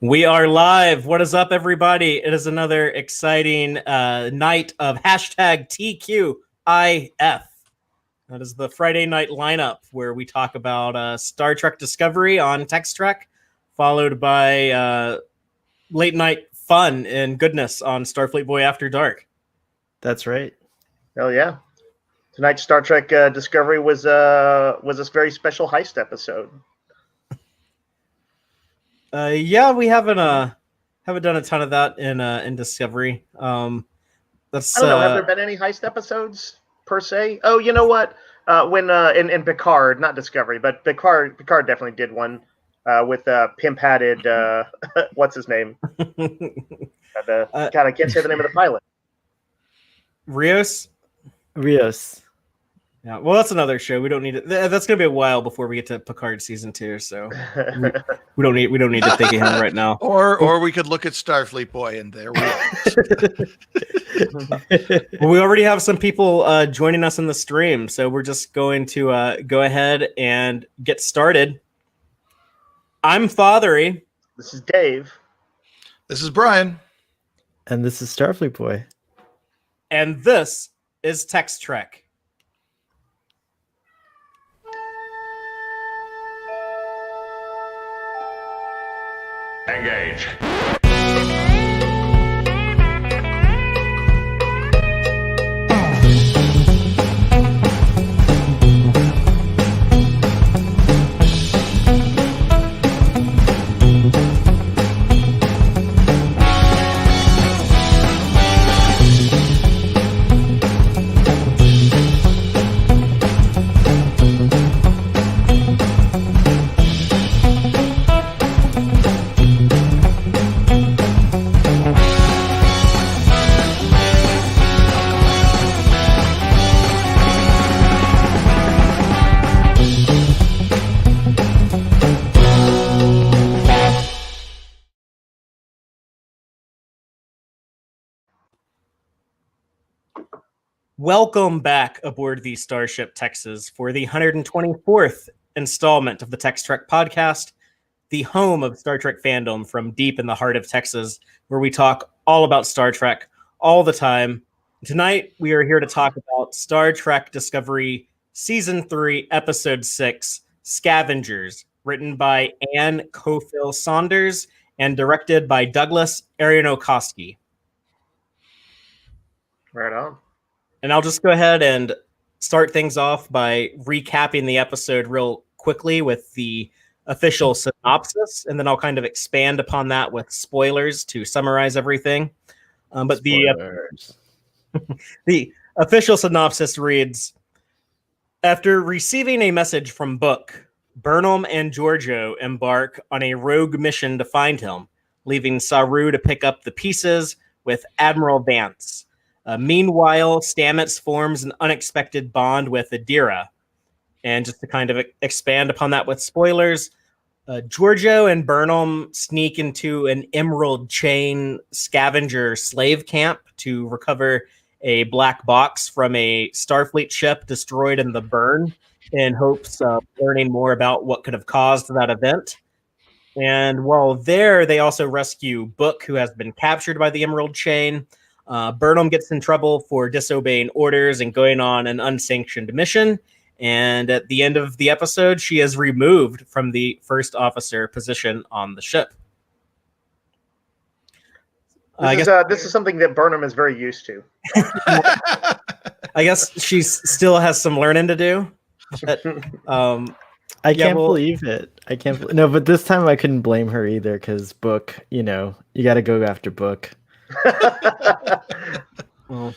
We are live. What is up, everybody? It is another exciting night of hashtag TQIF. That is the Friday night lineup where we talk about Star Trek Discovery on Tex-Trek, followed by late night fun and goodness on Starfleet Boy After Dark. That's right. Oh yeah. Tonight's Star Trek Discovery was a very special heist episode. Yeah, we haven't done a ton of that in Discovery. That's I don't know. Have there been any heist episodes per se? Oh, you know what? When in Picard, not Discovery, but Picard definitely did one with pimp-hatted. What's his name? God, I can't say the name of the pilot. Rios. Yeah, well, that's another show. We don't need it. That's going to be a while before we get to Picard season 2. So we don't need to think of him right now. Or we could look at Starfleet Boy, and there we are. Well, we already have some people joining us in the stream, so we're just going to go ahead and get started. I'm Fathery. This is Dave. This is Brian. And this is Starfleet Boy. And this is Tex-Trek. Engage. Welcome back aboard the Starship Texas for the 124th installment of the Tex-Trek podcast, the home of Star Trek fandom from deep in the heart of Texas, where we talk all about Star Trek all the time. Tonight, we are here to talk about Star Trek Discovery Season 3, Episode 6, Scavengers, written by Cofell Saunders and directed by Douglas Aarniokoski. Right on. And I'll just go ahead and start things off by recapping the episode real quickly with the official synopsis, and then I'll kind of expand upon that with spoilers to summarize everything. But the official synopsis reads, after receiving a message from Book, Burnham and Georgiou embark on a rogue mission to find him, leaving Saru to pick up the pieces with Admiral Vance. Meanwhile, Stamets forms an unexpected bond with Adira. And just to kind of expand upon that with spoilers, Georgiou and Burnham sneak into an emerald chain scavenger slave camp to recover a black box from a Starfleet ship destroyed in the burn in hopes of learning more about what could have caused that event. And while there, they also rescue Book, who has been captured by the emerald chain. Burnham gets in trouble for disobeying orders and going on an unsanctioned mission. And at the end of the episode, she is removed from the first officer position on the ship. This is something that Burnham is very used to. I guess she still has some learning to do. But, I can't believe it. No, but this time I couldn't blame her either, because Book, you got to go after Book. Well,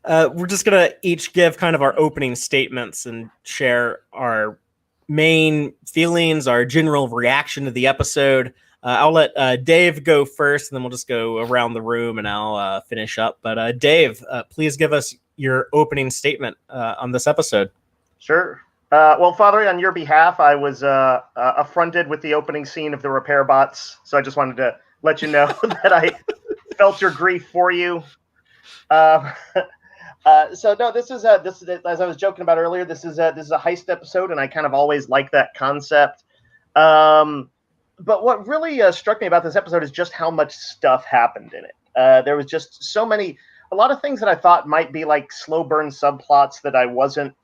we're just gonna each give kind of our opening statements and share our main feelings, our general reaction to the episode. I'll let Dave go first, and then we'll just go around the room, and I'll finish up. But Dave, please give us your opening statement on this episode. Sure. Well, Father, on your behalf, I was affronted with the opening scene of the repair bots, so I just wanted to let you know that I felt your grief for you. So no, this is as I was joking about earlier. This is a heist episode, and I kind of always like that concept. But what really struck me about this episode is just how much stuff happened in it. There was just a lot of things that I thought might be like slow burn subplots that I wasn't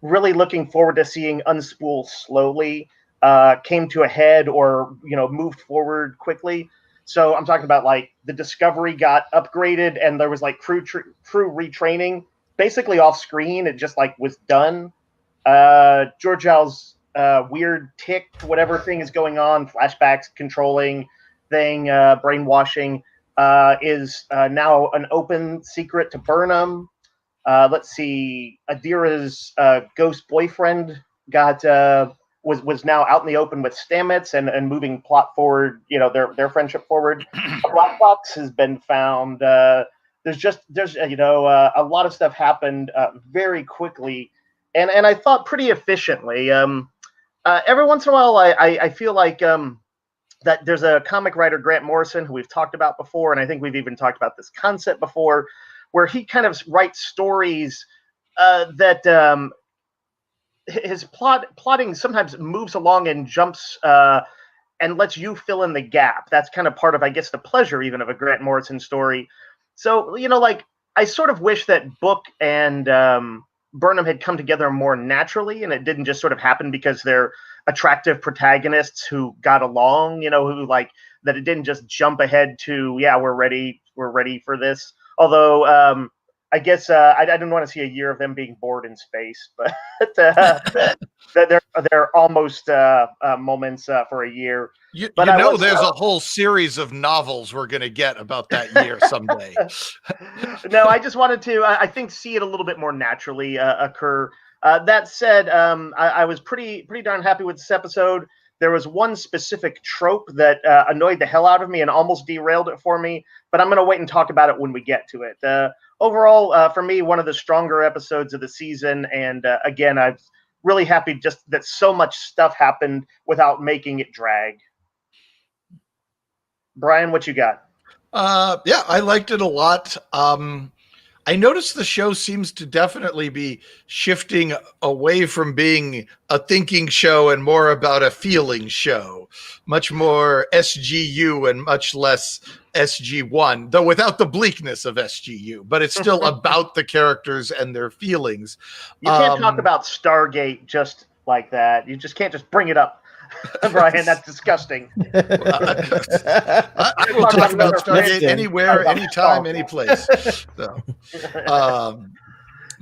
really looking forward to seeing unspool slowly, came to a head or, moved forward quickly. So I'm talking about like the Discovery got upgraded and there was like crew retraining basically off screen. It just like was done. Georgiou's weird tick, whatever thing is going on, flashbacks, controlling thing, brainwashing, is now an open secret to Burnham. Let's see, Adira's ghost boyfriend was now out in the open with Stamets and moving plot forward, their friendship forward. A black box has been found. There's a lot of stuff happened very quickly, and I thought pretty efficiently. Every once in a while, I feel like that there's a comic writer, Grant Morrison, who we've talked about before, and I think we've even talked about this concept before, where he kind of writes stories that his plotting sometimes moves along and jumps and lets you fill in the gap. That's kind of part of, I guess, the pleasure even of a Grant Morrison story. So, I sort of wish that Book and Burnham had come together more naturally, and it didn't just sort of happen because they're attractive protagonists who got along, who like that it didn't just jump ahead to, yeah, we're ready for this. Although I guess I didn't want to see a year of them being bored in space, but they're almost moments for a year. There's a whole series of novels we're going to get about that year someday. No, I just wanted to, I think, see it a little bit more naturally occur. That said, I was pretty darn happy with this episode. There was one specific trope that annoyed the hell out of me and almost derailed it for me, but I'm going to wait and talk about it when we get to it. Overall, for me, one of the stronger episodes of the season, and again, I'm really happy just that so much stuff happened without making it drag. Brian, what you got? Yeah, I liked it a lot. I noticed the show seems to definitely be shifting away from being a thinking show and more about a feeling show. Much more SGU and much less SG1, though without the bleakness of SGU. But it's still about the characters and their feelings. You can't talk about Stargate just like that. You just can't just bring it up. Brian, that's disgusting. I will talk about Stargate anywhere, anytime, any place. So,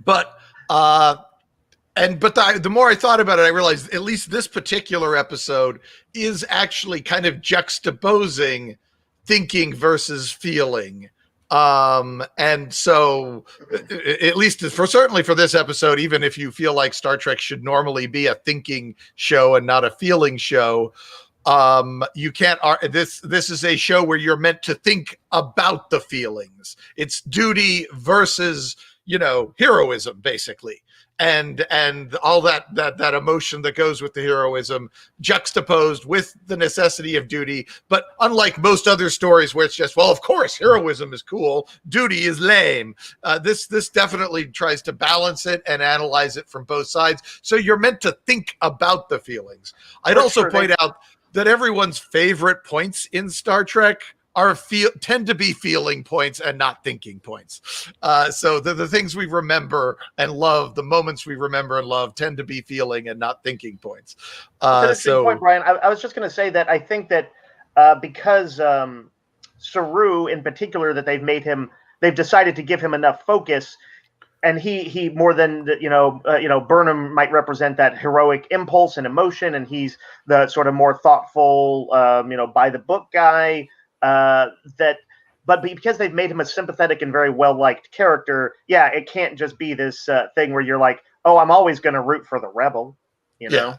but the more I thought about it, I realized at least this particular episode is actually kind of juxtaposing thinking versus feeling. And so at least certainly for this episode, even if you feel like Star Trek should normally be a thinking show and not a feeling show, you can't, this is a show where you're meant to think about the feelings. It's duty versus, heroism, basically. And all that emotion that goes with the heroism juxtaposed with the necessity of duty. But unlike most other stories where it's just, well, of course, heroism is cool, duty is lame. This definitely tries to balance it and analyze it from both sides. So you're meant to think about the feelings. I'd also point out that everyone's favorite points in Star Trek tend to be feeling points and not thinking points. So the things we remember and love, the moments we remember and love, tend to be feeling and not thinking points. Point, Brian. I was just going to say that I think that because Saru, in particular, that they've decided to give him enough focus, and he more than Burnham might represent that heroic impulse and emotion, and he's the sort of more thoughtful, by the book guy. But because they've made him a sympathetic and very well-liked character, yeah, it can't just be this thing where you're like, oh, I'm always going to root for the rebel, know?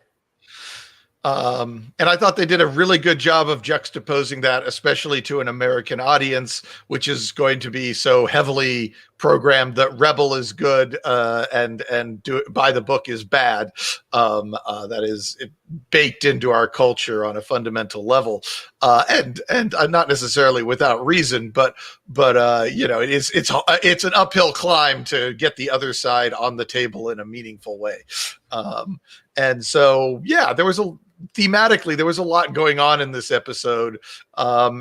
And I thought they did a really good job of juxtaposing that, especially to an American audience, which is going to be so heavily programmed that rebel is good and by the book is bad. That is baked into our culture on a fundamental level, and not necessarily without reason, but it's an uphill climb to get the other side on the table in a meaningful way. And so, yeah, there was thematically, there was a lot going on in this episode. I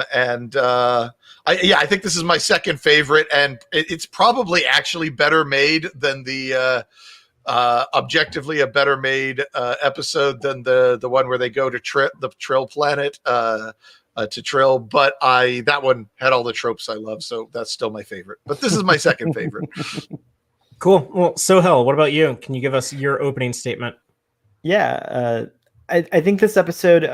think this is my second favorite, and it's probably actually better made than the objectively a better made episode than the one where they go to the Trill planet to Trill. But that one had all the tropes I love, so that's still my favorite. But this is my second favorite. Cool. Well, Sohel, what about you? Can you give us your opening statement? Yeah, I think this episode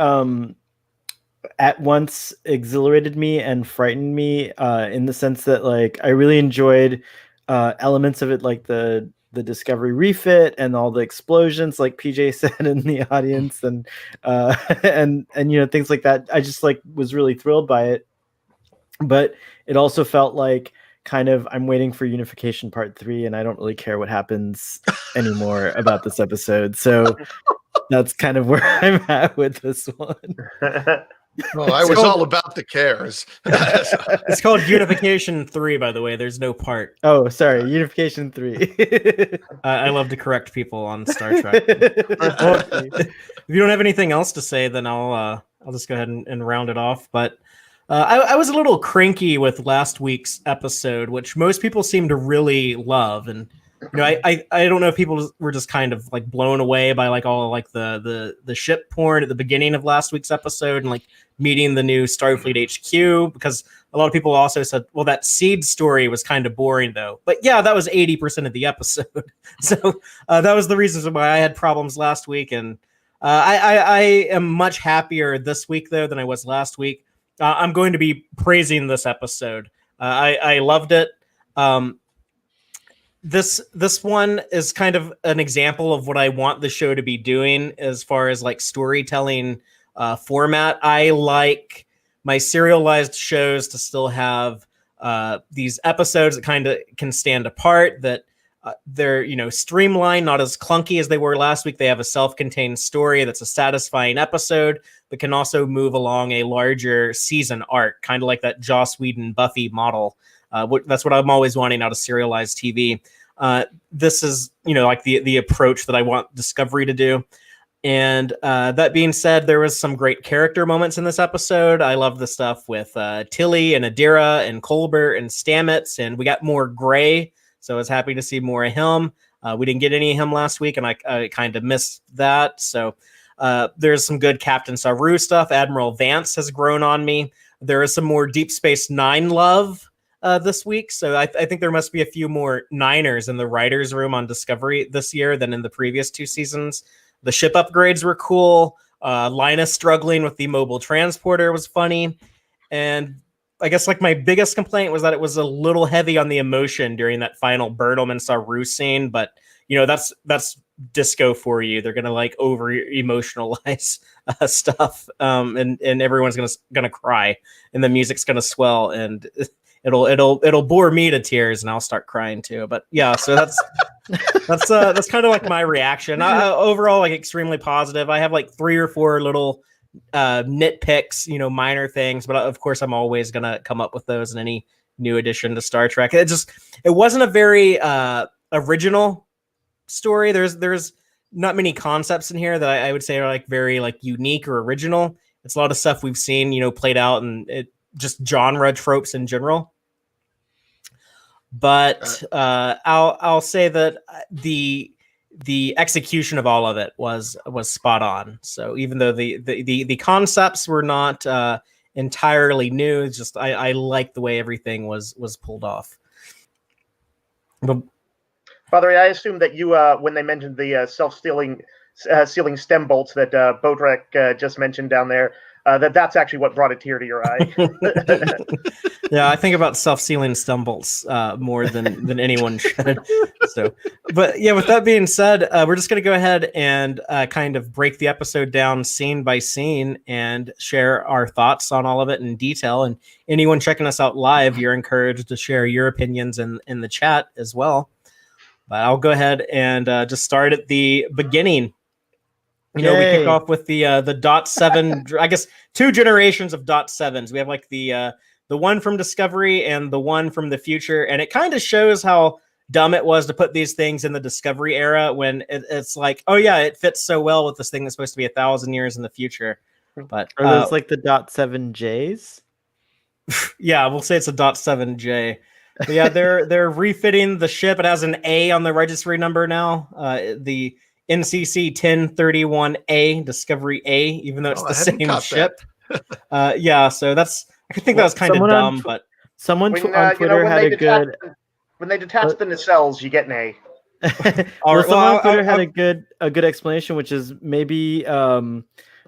at once exhilarated me and frightened me in the sense that, like, I really enjoyed elements of it, like the Discovery refit and all the explosions, like PJ said in the audience, and things like that. I just was really thrilled by it, but it also felt like kind of I'm waiting for Unification Part 3, and I don't really care what happens anymore about this episode. So that's kind of where I'm at with this one. Well, I was all about the cares. It's called Unification 3, by the way. There's no part. Oh, sorry. Unification 3. I love to correct people on Star Trek. If you don't have anything else to say, then I'll just go ahead and round it off. But I was a little cranky with last week's episode, which most people seem to really love. And I don't know if people were just kind of like blown away by like all like the ship porn at the beginning of last week's episode and like meeting the new Starfleet HQ, because a lot of people also said, well, that seed story was kind of boring though. But yeah, that was 80% of the episode. So that was the reasons why I had problems last week. And I am much happier this week though than I was last week. I'm going to be praising this episode. I loved it. This one is kind of an example of what I want the show to be doing as far as like storytelling format. I like my serialized shows to still have these episodes that kind of can stand apart, that they're streamlined, not as clunky as they were last week. They have a self-contained story that's a satisfying episode, but can also move along a larger season arc, kind of like that Joss Whedon Buffy model. That's what I'm always wanting out of serialized TV. This is, like the approach that I want Discovery to do. And that being said, there was some great character moments in this episode. I love the stuff with Tilly and Adira and Colbert and Stamets, and we got more Gray, so I was happy to see more of him. We didn't get any of him last week, and I kind of missed that. So there's some good Captain Saru stuff. Admiral Vance has grown on me. There is some more Deep Space Nine love this week. So I think there must be a few more Niners in the writer's room on Discovery this year than in the previous two seasons. The ship upgrades were cool. Linus struggling with the mobile transporter was funny. And I guess like my biggest complaint was that it was a little heavy on the emotion during that final Burnham and Saru scene. But, that's disco for you. They're going to like over emotionalize stuff. And everyone's going to cry and the music's going to swell and it'll bore me to tears and I'll start crying too. But yeah, so that's kind of like my reaction. Overall, like extremely positive. I have like 3 or 4 little nitpicks, minor things, but of course I'm always gonna come up with those in any new addition to Star Trek. It wasn't a very original story. There's not many concepts in here that I would say are like very like unique or original. It's a lot of stuff we've seen, played out, and it just genre tropes in general. But I'll say that the execution of all of it was spot on. So even though the concepts were not entirely new, it's just I like the way everything was pulled off. But, Father, I assume that you when they mentioned the self-sealing stem bolts that Bodrek just mentioned down there, that's actually what brought a tear to your eye. Yeah, I think about self-sealing stem bolts more than anyone should. So, but yeah, with that being said, we're just going to go ahead and kind of break the episode down scene by scene and share our thoughts on all of it in detail. And anyone checking us out live, you're encouraged to share your opinions in the chat as well. But I'll go ahead and just start at the beginning. We kick off with the .7. I guess 2 generations of .7s. We have like the one from Discovery and the one from the future, and it kind of shows how dumb it was to put these things in the Discovery era when it's like, oh yeah, it fits so well with this thing that's supposed to be 1,000 years in the future. But are those like the .7Js? Yeah, we'll say it's a .7J. But yeah, they're refitting the ship. It has an A on the registry number now. The NCC 1031A, Discovery A, even though it's the same ship. Yeah, so that's, I think that was kind of dumb, but someone on Twitter had a good. When they detach the nacelles, you get an A. Someone on Twitter had a good explanation, which is maybe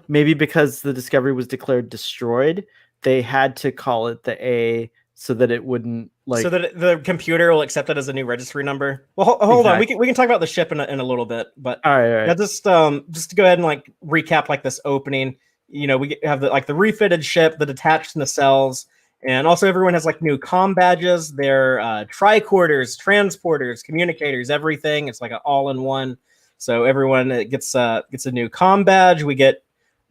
because the Discovery was declared destroyed, they had to call it the A so that it wouldn't so that the computer will accept it as a new registry number. Well, hold on, we can talk about the ship in a little bit, but all right. Yeah, just to go ahead and like recap like this opening. You know, we have the refitted ship, the detached nacelles. And also everyone has like new comm badges. They're tricorders, transporters, communicators, everything. It's like an all-in-one. So everyone gets a new comm badge. We get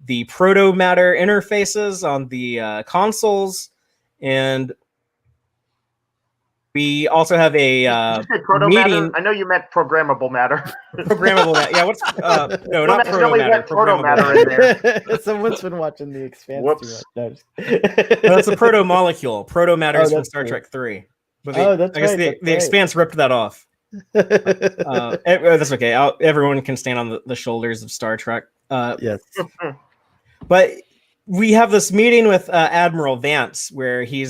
the proto matter interfaces on the consoles, and we also have a meeting. I know you meant programmable matter. Programmable matter. Yeah, what's no, not proto matter. Proto matter in there. Someone's been watching The Expanse Whoops. too much. No, that's a proto molecule. Proto matter is from Star Trek 3. But I guess the Expanse ripped that off. That's okay. Everyone can stand on the shoulders of Star Trek. Yes. But we have this meeting with Admiral Vance where he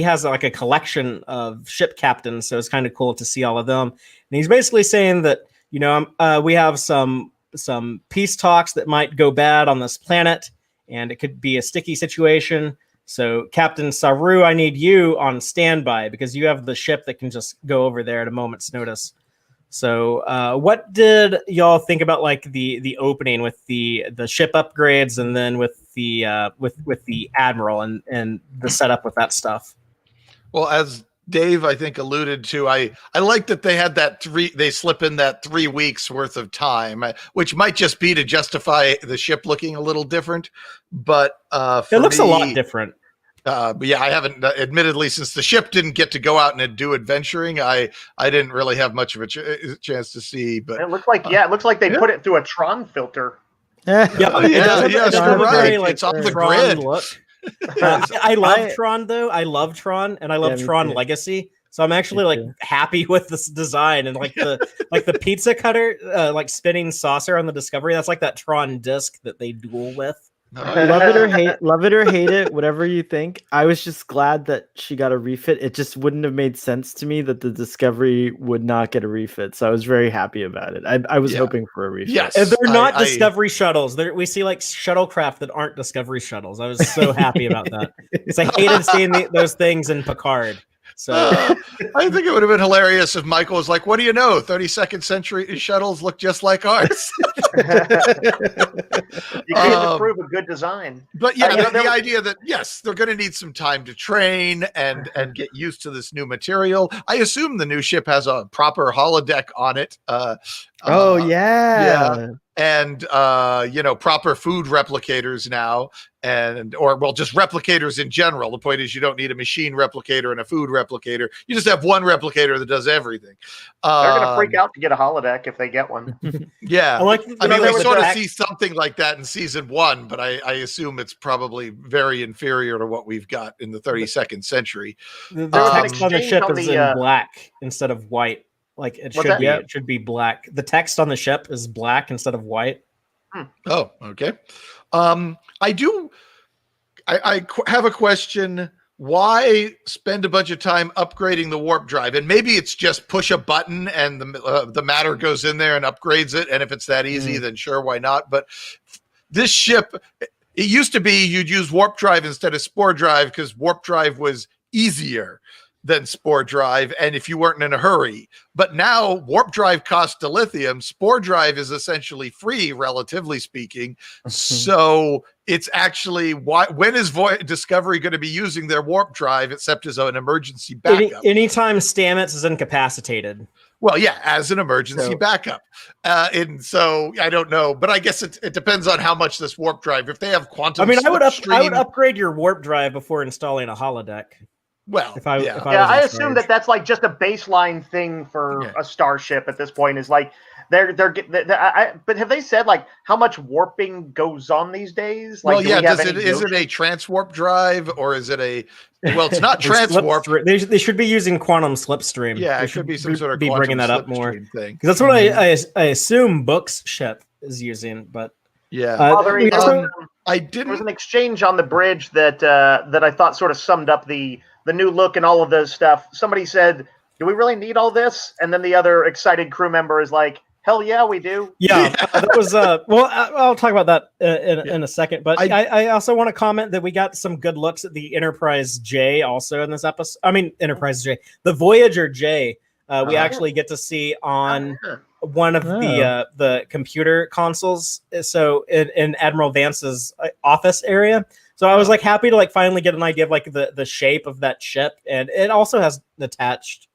has like a collection of ship captains, so it's kind of cool to see all of them. And he's basically saying that, you know, we have some peace talks that might go bad on this planet, and it could be a sticky situation. So Captain Saru, I need you on standby because you have the ship that can just go over there at a moment's notice. So what did y'all think about like the opening with the ship upgrades, and then with the with the Admiral and the setup with that stuff? Well, as Dave, I think, alluded to, I like that they had they slip in that 3 weeks worth of time, which might just be to justify the ship looking a little different. But it looks a lot different. But yeah, I haven't, admittedly, since the ship didn't get to go out and do adventuring, I didn't really have much of a chance to see. But it looks like it looks like they put it through a Tron filter. Yeah, you're right. It's on the grid. Look. I love Tron though. I love Tron, and I love Tron Legacy. So I'm actually like happy with this design, and like the pizza cutter, like spinning saucer on the Discovery. That's like that Tron disc that they duel with. Love it or hate it, whatever you think. I was just glad that she got a refit. It just wouldn't have made sense to me that the Discovery would not get a refit. So I was very happy about it. I was hoping for a refit. Yes, and they're not Discovery shuttles. We see like shuttlecraft that aren't Discovery shuttles. I was so happy about that. Because I hated seeing those things in Picard. So I think it would have been hilarious if Michael was like, "What do you know? 32nd century shuttles look just like ours." You can't improve a good design. But yeah, the idea that yes, they're going to need some time to train and get used to this new material. I assume the new ship has a proper holodeck on it. Yeah. And proper food replicators now, or just replicators in general. The point is, you don't need a machine replicator and a food replicator. You just have one replicator that does everything. They're going to freak out to get a holodeck if they get one. Yeah, we sort of see something like that in season 1, but I assume it's probably very inferior to what we've got in the 32nd century. The text on the ship is in black instead of white. Like it should be black. The text on the ship is black instead of white. Oh, okay. I have a question. Why spend a bunch of time upgrading the warp drive? And maybe it's just push a button and the matter goes in there and upgrades it. And if it's that easy, then sure, why not? But this ship, it used to be you'd use warp drive instead of spore drive because warp drive was easier than spore drive, and if you weren't in a hurry. But now warp drive costs dilithium. Spore drive is essentially free, relatively speaking. So it's actually when is Discovery going to be using their warp drive except as an emergency backup? Anytime Stamets is incapacitated. Well, yeah, as an emergency backup. And so I don't know, but I guess it depends on how much this warp drive. If they have quantum, I would upgrade your warp drive before installing a holodeck. Well, If I Yeah, was I in assume charge. that's like just a baseline thing for a starship at this point. Is like but have they said like how much warping goes on these days? Like, well, do yeah. we have Is any it a notion? transwarp drive or is it a? Well, it's not They transwarp. they should be using quantum slipstream. Yeah, They it could should be some sort of be bringing quantum that up more, slipstream thing. because that's what I assume Book's ship is using. But Yeah. we also, I There didn't. was an exchange on the bridge that that I thought sort of summed up the new look and all of those stuff. Somebody said, "Do we really need all this?" And then the other excited crew member is like, "Hell yeah, we do." yeah, that was well. I'll talk about that in a second. But I also want to comment that we got some good looks at the Enterprise J also in this episode. I mean, Enterprise J, the Voyager J. We actually get to see on one of the computer consoles. So in Admiral Vance's office area. So I was like happy to like finally get an idea of like the shape of that ship, and it also has detached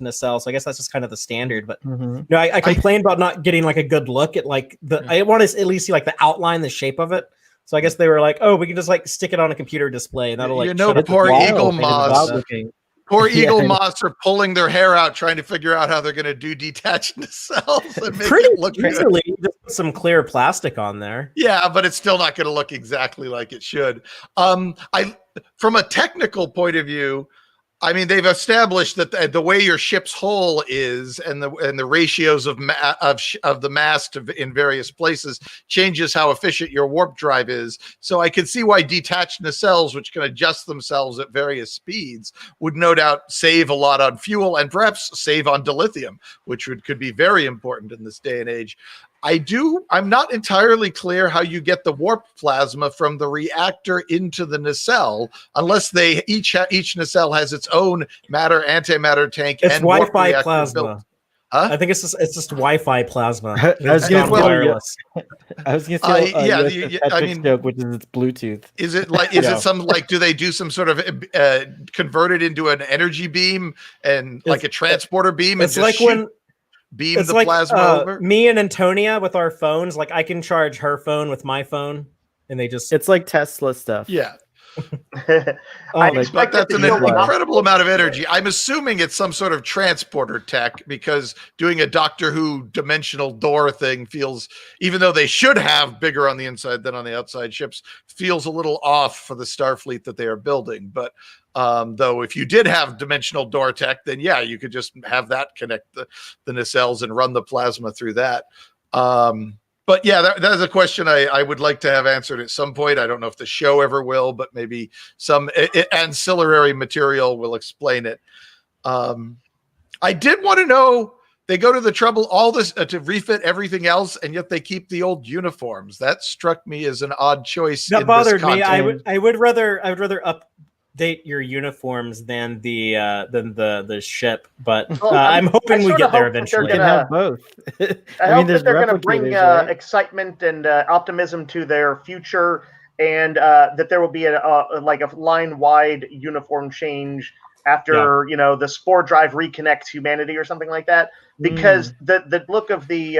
nacelle. So I guess that's just kind of the standard. But you know, I complained about not getting like a good look at like I want to at least see like the outline, the shape of it. So I guess they were like, oh, we can just like stick it on a computer display, and that'll like poor Eagle Moss. Poor Yeah, Eagle I know. Moss are pulling their hair out trying to figure out how they're going to do detached nacelles and make pretty it look easily. good. Just put some clear plastic on there. Yeah, but it's still not going to look exactly like it should. From a technical point of view, I mean, they've established that the way your ship's hull is and the ratios of the mast in various places changes how efficient your warp drive is. So I could see why detached nacelles, which can adjust themselves at various speeds, would no doubt save a lot on fuel and perhaps save on dilithium, which could be very important in this day and age. I'm not entirely clear how you get the warp plasma from the reactor into the nacelle, unless they each nacelle has its own matter antimatter tank. It's and warp Wi-Fi reactor plasma. built. Huh? I think it's just Wi-Fi plasma. I was It's gonna not say, wireless. I was going to say, I mean, joke, which is it's Bluetooth. Is it like? Is it some like? Do they do some sort of convert it into an energy beam and like a transporter beam? It's and just like when beam it's the like plasma over. me and Antonia with our phones. Like I can charge her phone with my phone, and they just It's like Tesla stuff. Yeah. I like, expect That's it an to be incredible amount of energy. I'm assuming it's some sort of transporter tech, because doing a Doctor Who dimensional door thing feels, even though they should have bigger on the inside than on the outside ships, feels a little off for the Starfleet that they are building. But though if you did have dimensional door tech, then yeah, you could just have that connect the nacelles and run the plasma through that. But yeah, that is a question I would like to have answered at some point. I don't know if the show ever will, but maybe some ancillary material will explain it. I did want to know, they go to the trouble all this to refit everything else, and yet they keep the old uniforms. That struck me as an odd choice. That bothered me. I would rather update your uniforms than the ship, but I'm hoping we get there eventually. We can have both. I hope that they're going to bring excitement and optimism to their future, and that there will be a line-wide uniform change after the spore drive reconnects humanity or something like that. Because the look of the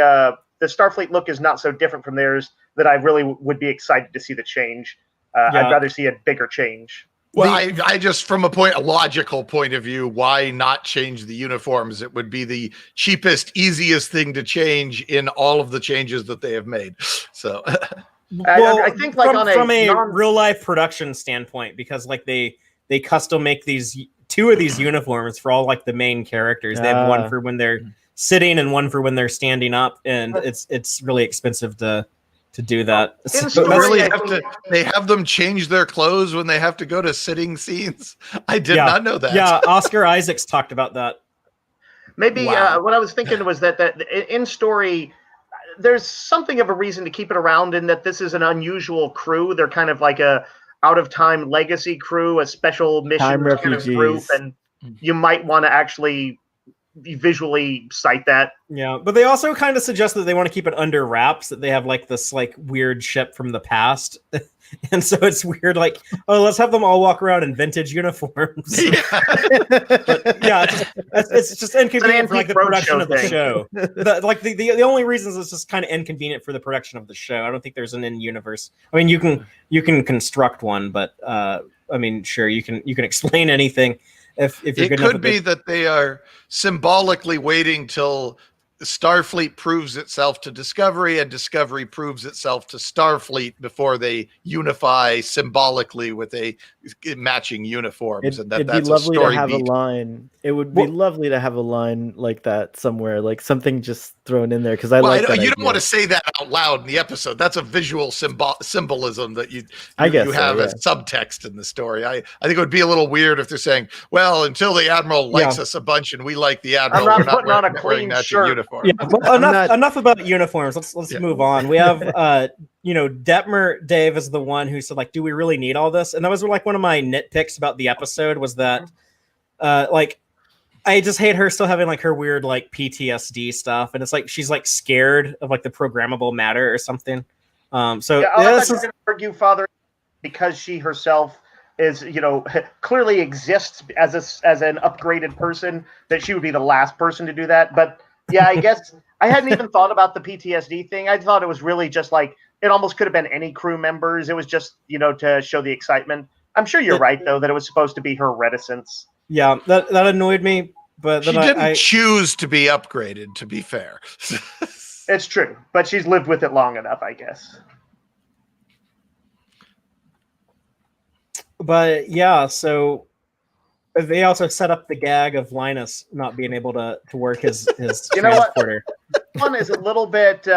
Starfleet look is not so different from theirs that I really would be excited to see the change. I'd rather see a bigger change. Well, I just, from a logical point of view, why not change the uniforms? It would be the cheapest, easiest thing to change in all of the changes that they have made. So, well, I think from a real life production standpoint, because like they custom make two of these uniforms for all like the main characters. They have one for when they're sitting and one for when they're standing up, and it's really expensive to do that. They have them change their clothes when they have to go to sitting scenes. I did not know that. Yeah, Oscar Isaacs talked about that. Maybe what I was thinking was that in story, there's something of a reason to keep it around, in that this is an unusual crew. They're kind of like a out of time legacy crew, a special mission kind of group, and you might want to actually visually cite that. Yeah, but they also kind of suggest that they want to keep it under wraps, that they have like this like weird ship from the past. And so it's weird, like, oh, let's have them all walk around in vintage uniforms. But yeah, it's just inconvenient for like the production of the show. The only reasons it's just kind of inconvenient for the production of the show. I don't think there's an in-universe. I mean, you can construct one, but I mean, sure, you can explain anything if you're it good enough. Could be that they are symbolically waiting till Starfleet proves itself to Discovery and Discovery proves itself to Starfleet before they unify symbolically with a matching uniforms. And it'd be that's lovely a story to have beat. a line. It would be lovely to have a line like that somewhere, like something just thrown in there. Because I like that. You idea. don't want to say that out loud in the episode. That's a visual symbolism that you guess have as subtext in the story. I think it would be a little weird if they're saying, well, until the Admiral likes us a bunch and we like the Admiral, I'm not we're putting not on a clean shirt. Uniform. Yeah, well, enough about uniforms. Let's move on. We have Detmer Dave is the one who said, like, do we really need all this? And that was like one of my nitpicks about the episode was that like I just hate her still having like her weird like PTSD stuff, and it's like she's like scared of like the programmable matter or something. I thought you were going to argue, Father, because she herself is, clearly exists as an upgraded person, that she would be the last person to do that. But yeah, I guess I hadn't even thought about the PTSD thing. I thought it was really just like it almost could have been any crew members. It was just to show the excitement. I'm sure you're right though that it was supposed to be her reticence. Yeah, that annoyed me. But she didn't choose to be upgraded, to be fair. It's true, but she's lived with it long enough, I guess. But yeah, so they also set up the gag of Linus not being able to work his transporter. One is a little bit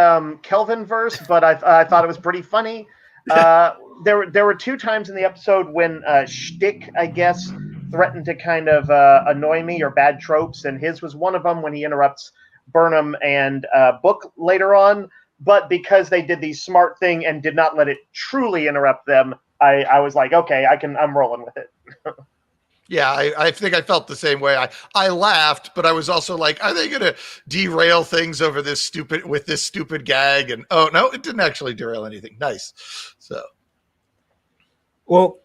Kelvin verse, but I thought it was pretty funny. There were 2 times in the episode when Shtick, I guess, threatened to kind of annoy me, or bad tropes, and his was one of them when he interrupts Burnham and Book later on. But because they did the smart thing and did not let it truly interrupt them, I was like, okay, I'm rolling with it. Yeah, I think I felt the same way. I laughed, but I was also like, are they going to derail things over this stupid gag? And oh no, it didn't actually derail anything. Nice. So, well,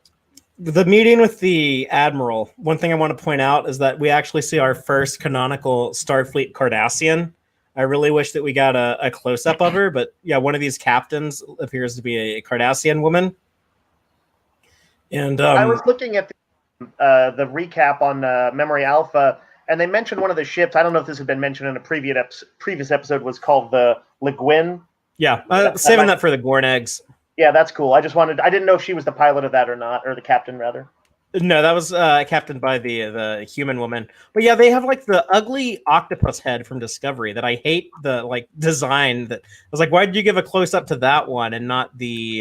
the meeting with the Admiral, one thing I want to point out is that we actually see our first canonical Starfleet Cardassian. I really wish that we got a close-up of her, but yeah, one of these captains appears to be a Cardassian woman. And I was looking at the recap on Memory Alpha, and they mentioned one of the ships. I don't know if this had been mentioned in a previous episode, was called the Le Guin. Yeah, saving that for the Gorn eggs. Yeah, that's cool. I didn't know if she was the pilot of that or not, or the captain rather. No, that was captained by the human woman. But yeah, they have like the ugly octopus head from Discovery that I hate the like design. That I was like, why did you give a close up to that one and not the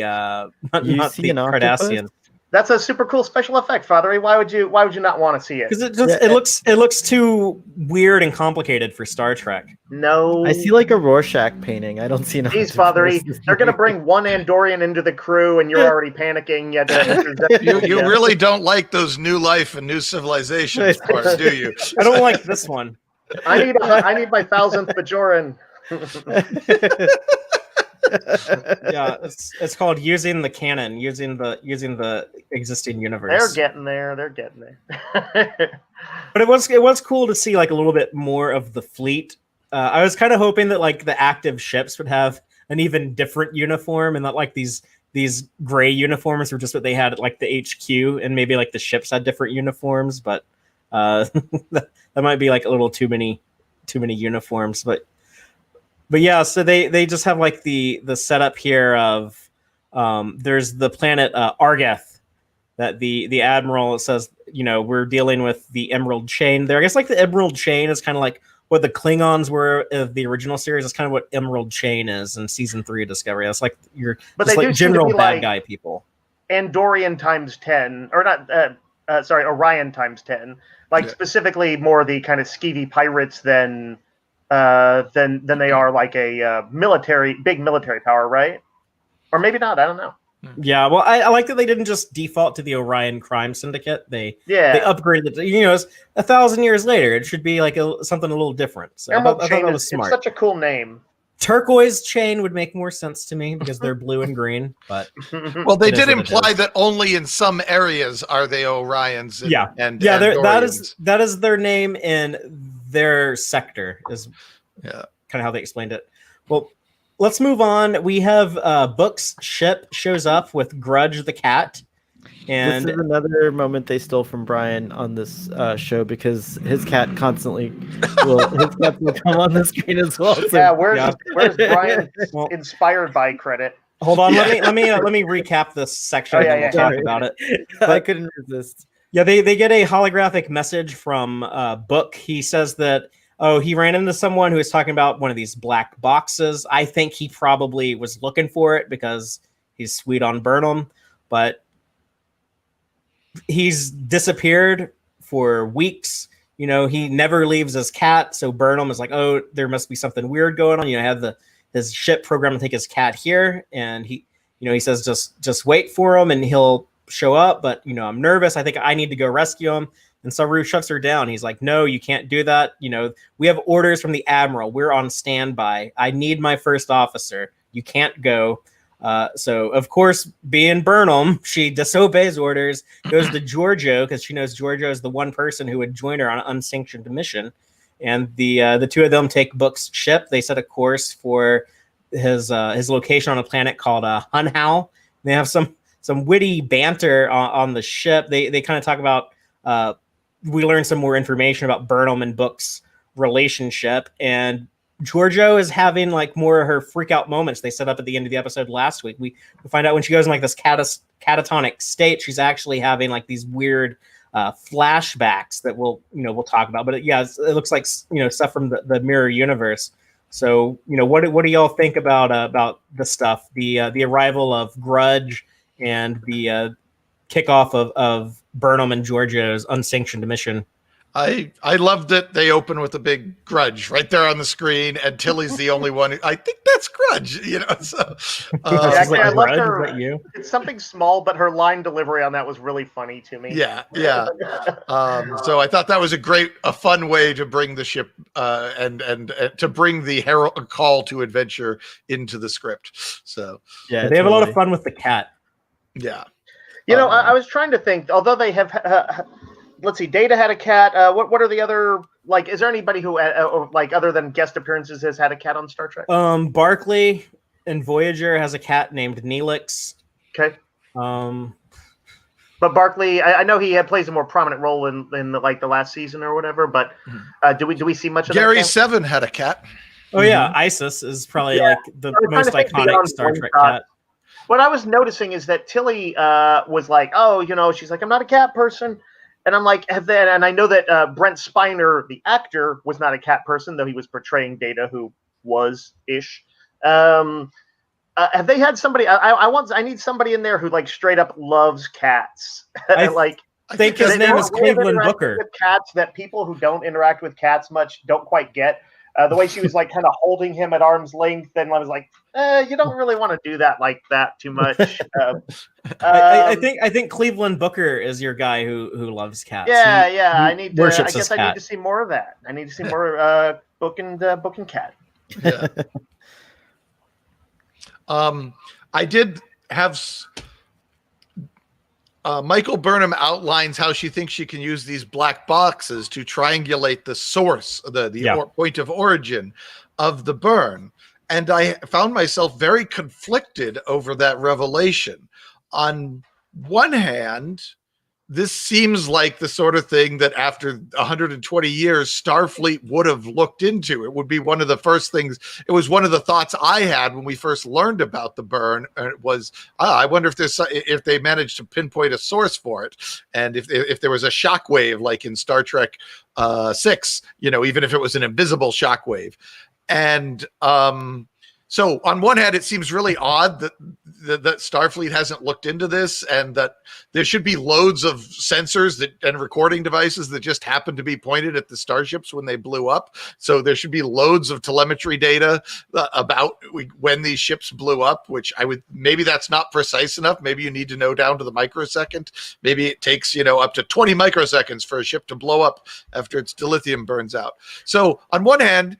Cardassian? That's a super cool special effect, Father. Why would you not want to see it? Because it looks too weird and complicated for Star Trek. No, I see like a Rorschach painting. I don't see an. Jeez, Father, they're gonna bring one Andorian into the crew, and you're already panicking. You really don't like those new life and new civilizations parts, do you? I don't like this one. I need my 1000th Bajoran. Yeah, it's called using the canon, using the existing universe. They're getting there. But it was cool to see like a little bit more of the fleet. I was kind of hoping that like the active ships would have an even different uniform, and that like these gray uniforms were just what they had at like the HQ, and maybe like the ships had different uniforms. But that might be like a little too many uniforms. But yeah, so they just have like the setup here of there's the planet Argath that the Admiral says, we're dealing with the Emerald Chain there. I guess like the Emerald Chain is kind of like what the Klingons were of the original series. It's kind of what Emerald Chain is in season 3 of Discovery. That's like general bad like guy people. Andorian times 10, or not? Orion times 10. Like specifically more the kind of skeevy pirates than they are like a big military power, right? Or maybe not. I don't know. Yeah, well, I like that they didn't just default to the Orion Crime Syndicate. They upgraded it. It's 1,000 years later. It should be like something a little different. So I thought that was smart. It's such a cool name. Turquoise Chain would make more sense to me because they're blue and green. But well, they did imply that only in some areas are they Orions. That is their name in their sector. Is kind of how they explained it. Well, let's move on. We have Book's ship shows up with Grudge the cat, And this is another moment they stole from Brian on this show because his cat constantly will come on the screen as well. So, yeah, where's Brian's inspired by credit? Hold on, let me recap this section and then we'll talk about it. But I couldn't resist. Yeah, they get a holographic message from Book. He says that he ran into someone who was talking about one of these black boxes. I think he probably was looking for it because he's sweet on Burnham, but he's disappeared for weeks. You know, he never leaves his cat. So Burnham is like, oh, there must be something weird going on. You know, have his ship programmed to take his cat here. And he says, just wait for him and he'll show up. But, you know, I'm nervous. I think I need to go rescue him. And Saru shuts her down. He's like, no, you can't do that. You know, we have orders from the Admiral. We're on standby. I need my first officer. You can't go. So, of course, being Burnham, she disobeys orders, goes to Georgiou because she knows Georgiou is the one person who would join her on an unsanctioned mission. And the two of them take Book's ship. They set a course for his location on a planet called Hunhao. They have some witty banter on the ship. They kind of talk about we learn some more information about Burnham and Book's relationship, and Georgiou is having like more of her freak out moments they set up at the end of the episode last week. We find out when she goes in like this catatonic state, she's actually having like these weird flashbacks that we'll talk about. But it looks like, you know, stuff from the mirror universe. So, you know, what do y'all think about the stuff, the arrival of Grudge and the kickoff of Burnham and Georgiou's unsanctioned mission? I love that they open with a big Grudge right there on the screen, and Tilly's the only one. I think that's Grudge, you know. So, actually, I love her. Is that you? It's something small, but her line delivery on that was really funny to me. Yeah. So I thought that was a fun way to bring the ship and to bring the call to adventure into the script. So yeah, they have a lot of fun with the cat. Yeah. You know, I was trying to think. Although they have. Let's see. Data had a cat. What are the other, like? Is there anybody who, like, other than guest appearances, has had a cat on Star Trek? Barclay and Voyager has a cat named Neelix. Okay. But Barclay, I know he plays a more prominent role in the last season or whatever. But do we see much of Gary that? Seven had a cat. Oh yeah, Isis is probably like the most iconic Star Trek cat. What I was noticing is that Tilly was like, oh, you know, she's like, I'm not a cat person. And I'm like, and I know that Brent Spiner, the actor, was not a cat person, though he was portraying Data, who was-ish. Have they had somebody? I need somebody in there who like straight up loves cats. I think his name is Cleveland Booker. With cats that people who don't interact with cats much don't quite get. The way she was like kind of holding him at arm's length, and I was like, you don't really want to do that like that too much. I think Cleveland Booker is your guy who loves cats. Yeah. I need to see more of that. I need to see more book and cat. Yeah. I did have. Michael Burnham outlines how she thinks she can use these black boxes to triangulate the source, the point of origin of the burn. And I found myself very conflicted over that revelation. On one hand, this seems like the sort of thing that after 120 years, Starfleet would have looked into. It would be one of the first things. It was one of the thoughts I had when we first learned about the burn. It was, I wonder if they managed to pinpoint a source for it. And if there was a shockwave like in Star Trek 6, you know, even if it was an invisible shockwave. And so on one hand, it seems really odd that Starfleet hasn't looked into this, and that there should be loads of sensors and recording devices that just happen to be pointed at the starships when they blew up. So there should be loads of telemetry data about when these ships blew up, which maybe that's not precise enough. Maybe you need to know down to the microsecond. Maybe it takes, up to 20 microseconds for a ship to blow up after its dilithium burns out. So on one hand,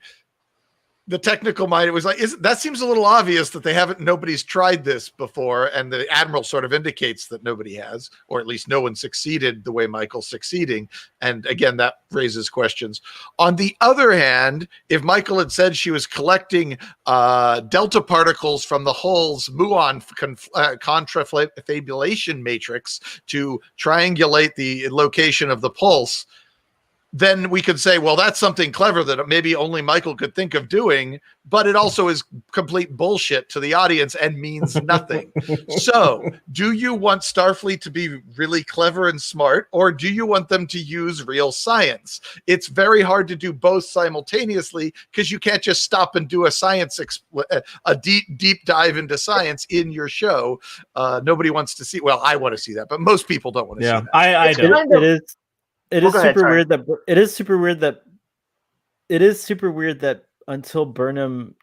the technical mind, it was like, that seems a little obvious that nobody's tried this before. And the Admiral sort of indicates that nobody has, or at least no one succeeded the way Michael's succeeding. And again, that raises questions. On the other hand, if Michael had said she was collecting delta particles from the hull's muon contrafabulation matrix to triangulate the location of the pulse, then we could say, well, that's something clever that maybe only Michael could think of doing, but it also is complete bullshit to the audience and means nothing. So do you want Starfleet to be really clever and smart, or do you want them to use real science? It's very hard to do both simultaneously because you can't just stop and do a science, a deep dive into science in your show. Nobody wants to see, well, I want to see that, but most people don't want to see that. I don't. It is super weird that until Burnham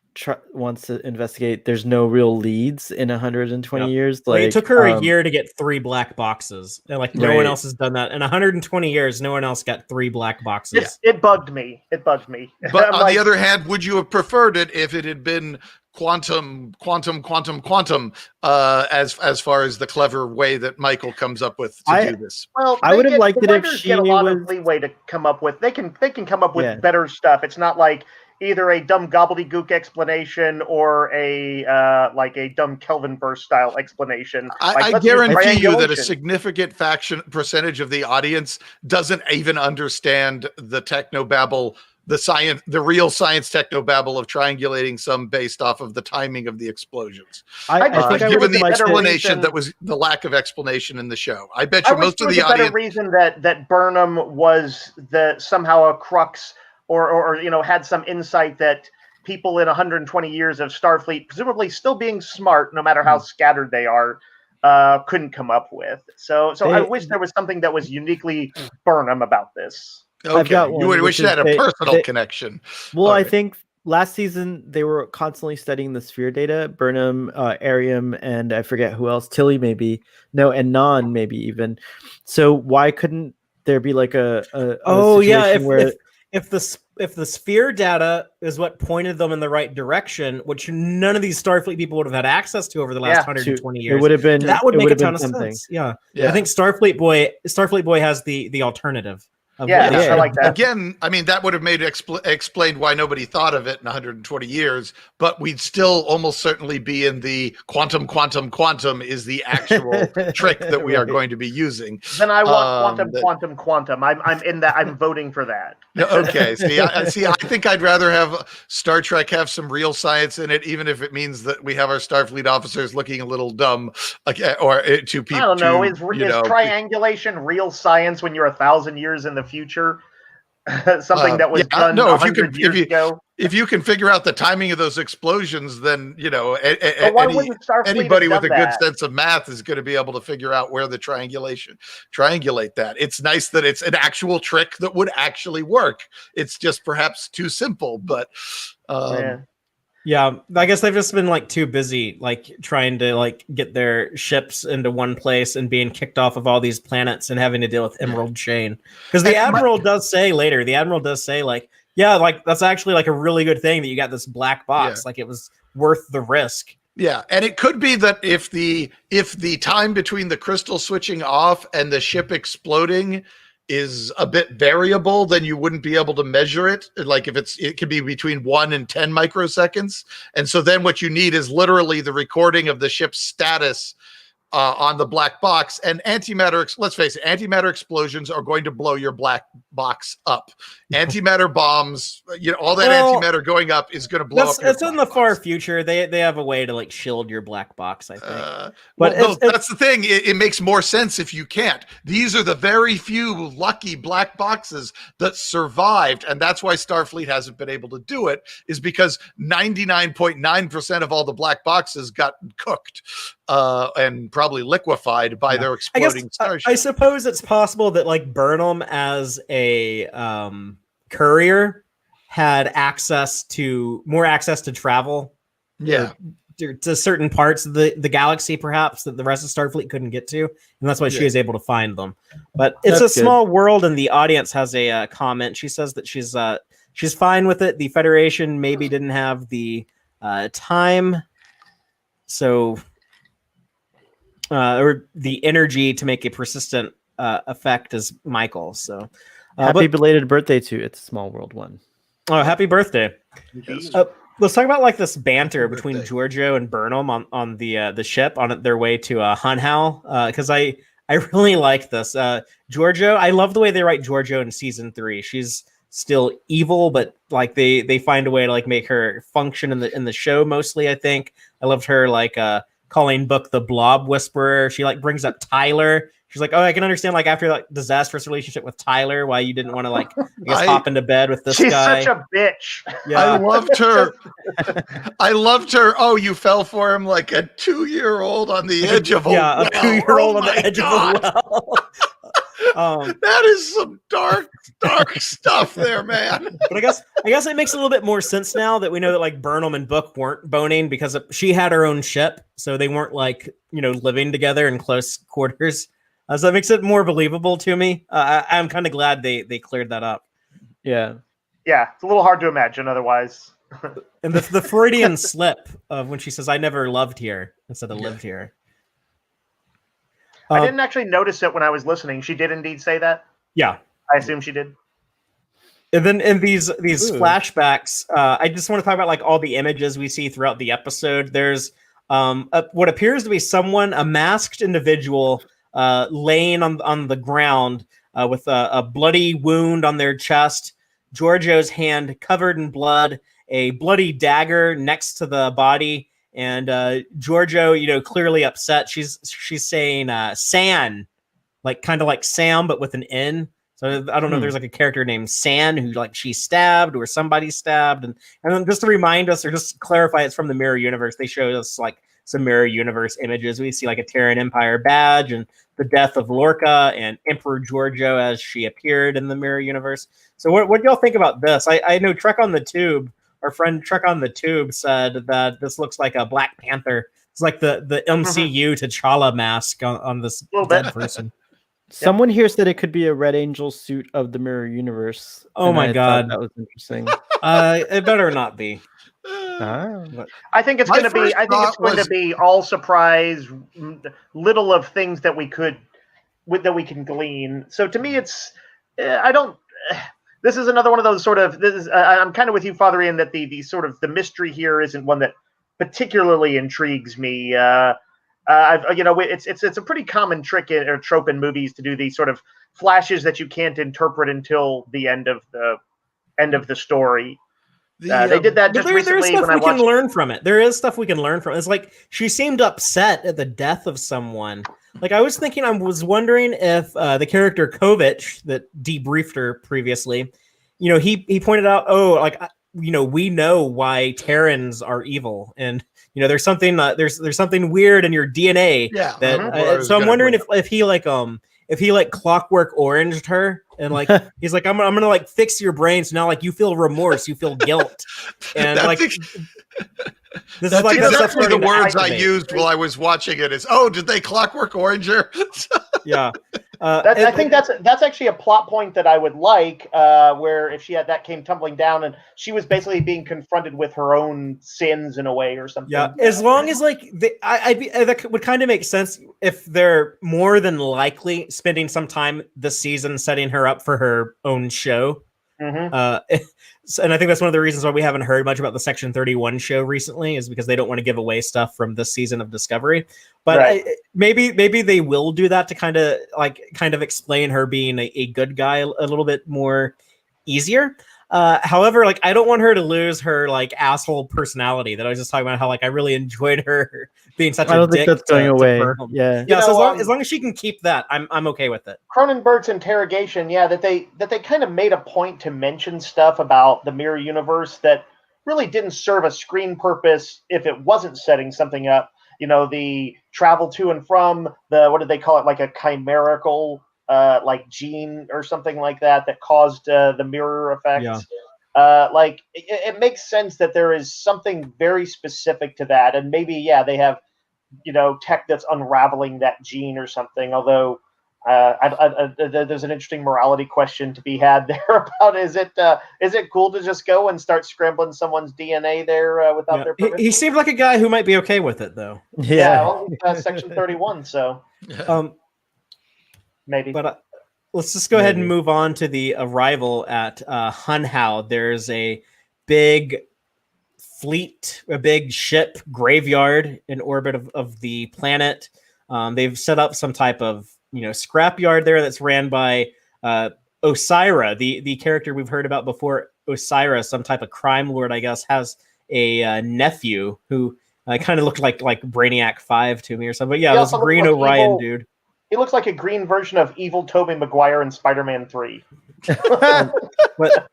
wants to investigate, there's no real leads in 120 years. Like, it took her a year to get 3 black boxes, and like no one else has done that in 120 years. No one else got 3 black boxes. It bugged me. But on the other hand, would you have preferred it if it had been quantum as far as the clever way that Michael comes up with to do this? Well, I would have liked it if she get a lot of leeway to come up with. They can come up with better stuff. It's not like either a dumb gobbledygook explanation or a dumb Kelvin burst style explanation. I guarantee you that a significant percentage of the audience doesn't even understand the technobabble, the real science technobabble of triangulating some based off of the timing of the explosions. I think given the explanation that was the lack of explanation in the show, I bet you most of the audience. Better reason that Burnham was somehow a crux, or had some insight that people in 120 years of Starfleet, presumably still being smart, no matter how scattered they are, couldn't come up with. So I wish there was something that was uniquely Burnham about this. Okay, you would wish that a personal connection. Well, I think last season they were constantly studying the sphere data. Burnham, Arium, and I forget who else. Tilly, maybe. No, and Non, maybe even. So why couldn't there be like a situation where if the sphere data is what pointed them in the right direction, which none of these Starfleet people would have had access to over the last 120 years, it would have been that would make a ton of sense. Yeah. I think Starfleet Boy has the alternative. I like that. Again, I mean, that would have made explained why nobody thought of it in 120 years, but we'd still almost certainly be in the quantum is the actual trick that we are going to be using. Then I want quantum. I'm in that. I'm voting for that. Okay. I think I'd rather have Star Trek have some real science in it, even if it means that we have our Starfleet officers looking a little dumb, or to people. I don't know. Is triangulation real science when you're 1,000 years in the future? Something that was done 100 years ago. If you can figure out the timing of those explosions, then anybody with a good sense of math is going to be able to figure out where the triangulate that. It's nice that it's an actual trick that would actually work. It's just perhaps too simple, but yeah, I guess they've just been like too busy, like trying to like get their ships into one place and being kicked off of all these planets and having to deal with Emerald Chain. Because the Admiral does say like, yeah, like that's actually like a really good thing that you got this black box. Like it was worth the risk. Yeah, and it could be that if the time between the crystal switching off and the ship exploding is a bit variable, then you wouldn't be able to measure it. Like if it could be between 1 and 10 microseconds. And so then what you need is literally the recording of the ship's status on the black box. And let's face it, antimatter explosions are going to blow your black box up. Antimatter bombs, all that antimatter going up is going to blow up. It's in the far future. They have a way to like shield your black box, I think. That's the thing. It makes more sense if you can't. These are the very few lucky black boxes that survived, and that's why Starfleet hasn't been able to do it, is because 99.9% of all the black boxes got cooked and probably liquefied by their exploding starship. I suppose it's possible that like Burnham as a courier had more access to travel. Yeah. To certain parts of the galaxy, perhaps, that the rest of Starfleet couldn't get to, and that's why she was able to find them. But it's a small world, and the audience has a comment. She says that she's she's fine with it. The Federation maybe didn't have the time, so or the energy to make a persistent effect as Michael. So happy belated birthday to It's a Small World 1. Oh, happy birthday! Indeed. Let's talk about like this banter between Georgiou and Burnham on the ship on their way to Hunhal, because I really like this. Georgiou, I love the way they write Georgiou in season 3. She's still evil, but like they find a way to like make her function in the show mostly. I think I loved her like calling Book the Blob Whisperer. She like brings up Tyler. She's like, oh, I can understand like after like disastrous relationship with Tyler, why you didn't want to like hop into bed with this guy. She's such a bitch. Yeah. I loved her. I loved her. Oh, you fell for him like a 2-year-old on the edge of a well. A 2-year-old on the edge God. of a well. That is some dark stuff there, man. But I guess it makes a little bit more sense now that we know that like Burnham and Book weren't boning because she had her own ship, so they weren't like living together in close quarters. So that makes it more believable to me. I'm kind of glad they cleared that up. Yeah. Yeah, it's a little hard to imagine otherwise. And the Freudian slip of when she says, I never loved here instead of lived here. I didn't actually notice it when I was listening. She did indeed say that? Yeah. I assume she did. And then in these flashbacks, I just want to talk about like all the images we see throughout the episode. There's what appears to be a masked individual laying on the ground with a bloody wound on their chest, Georgiou's hand covered in blood, a bloody dagger next to the body, and Georgiou, clearly upset. She's saying San, like kind of like Sam, but with an N. So I don't know if there's like a character named San who like she stabbed or somebody stabbed. And then just to remind us or just clarify, it's from the Mirror Universe. They show us like some Mirror Universe images. We see like a Terran Empire badge and the death of Lorca and Emperor Georgiou as she appeared in the Mirror Universe. So what do y'all think about this? I know Trek on the Tube, our friend Trek on the Tube said that this looks like a Black Panther. It's like the MCU T'Challa mask on this dead person. Someone here said it could be a Red Angel suit of the Mirror Universe. Oh my God. That was interesting. It better not be. I think it's going to be all surprise, little of things that we can glean. So to me, it's this is another one of those sort of I'm kind of with you, Father Ian, that the sort of the mystery here isn't one that particularly intrigues me. It's a pretty common trick or trope in movies to do these sort of flashes that you can't interpret until the end of the story. They did that just recently. There's stuff we can learn from it. There is stuff we can learn from it. It's like she seemed upset at the death of someone. Like I was wondering if the character Kovich that debriefed her previously, he pointed out, we know why Terrans are evil, and there's something there's something weird in your DNA. Yeah. That so I'm wondering if he Clockwork Oranged her and like he's like I'm gonna like fix your brain so now like you feel remorse, you feel guilt, and this is like exactly the words I used while I was watching it. Is did they Clockwork Orange her? Yeah. I think that's actually a plot point that I would like, where if she had that came tumbling down and she was basically being confronted with her own sins in a way or something. Yeah, as long as like that would kind of make sense if they're more than likely spending some time this season setting her up for her own show. Mm-hmm. And I think that's one of the reasons why we haven't heard much about the Section 31 show recently, is because they don't want to give away stuff from this season of Discovery. But right. Maybe they will do that to kind of explain her being a good guy a little bit more easier. However, like I don't want her to lose her like asshole personality that I was just talking about. How like I really enjoyed her being such a dick. I don't think that's going away. Yeah. So as long as she can keep that, I'm okay with it. Cronenberg's interrogation, that they kind of made a point to mention stuff about the Mirror Universe that really didn't serve a screen purpose if it wasn't setting something up. The travel to and from what did they call it? Like a chimerical like gene or something like that caused the mirror effect. Yeah. It makes sense that there is something very specific to that, and maybe they have tech that's unraveling that gene or something. Although There's an interesting morality question to be had there about is it cool to just go and start scrambling someone's DNA there without their permission? He seemed like a guy who might be okay with it, though. Yeah, well, Section 31, so maybe. But let's just go ahead and move on to the arrival at Hunhao. There's a big fleet, a big ship graveyard in orbit of the planet. They've set up some type of scrapyard there that's ran by Osira, the character we've heard about before. Osira, some type of crime lord, I guess, has a nephew who kind of looked like Brainiac 5 to me or something. But yeah, this green Orion dude. He looks like a green version of evil Tobey Maguire in Spider-Man 3. But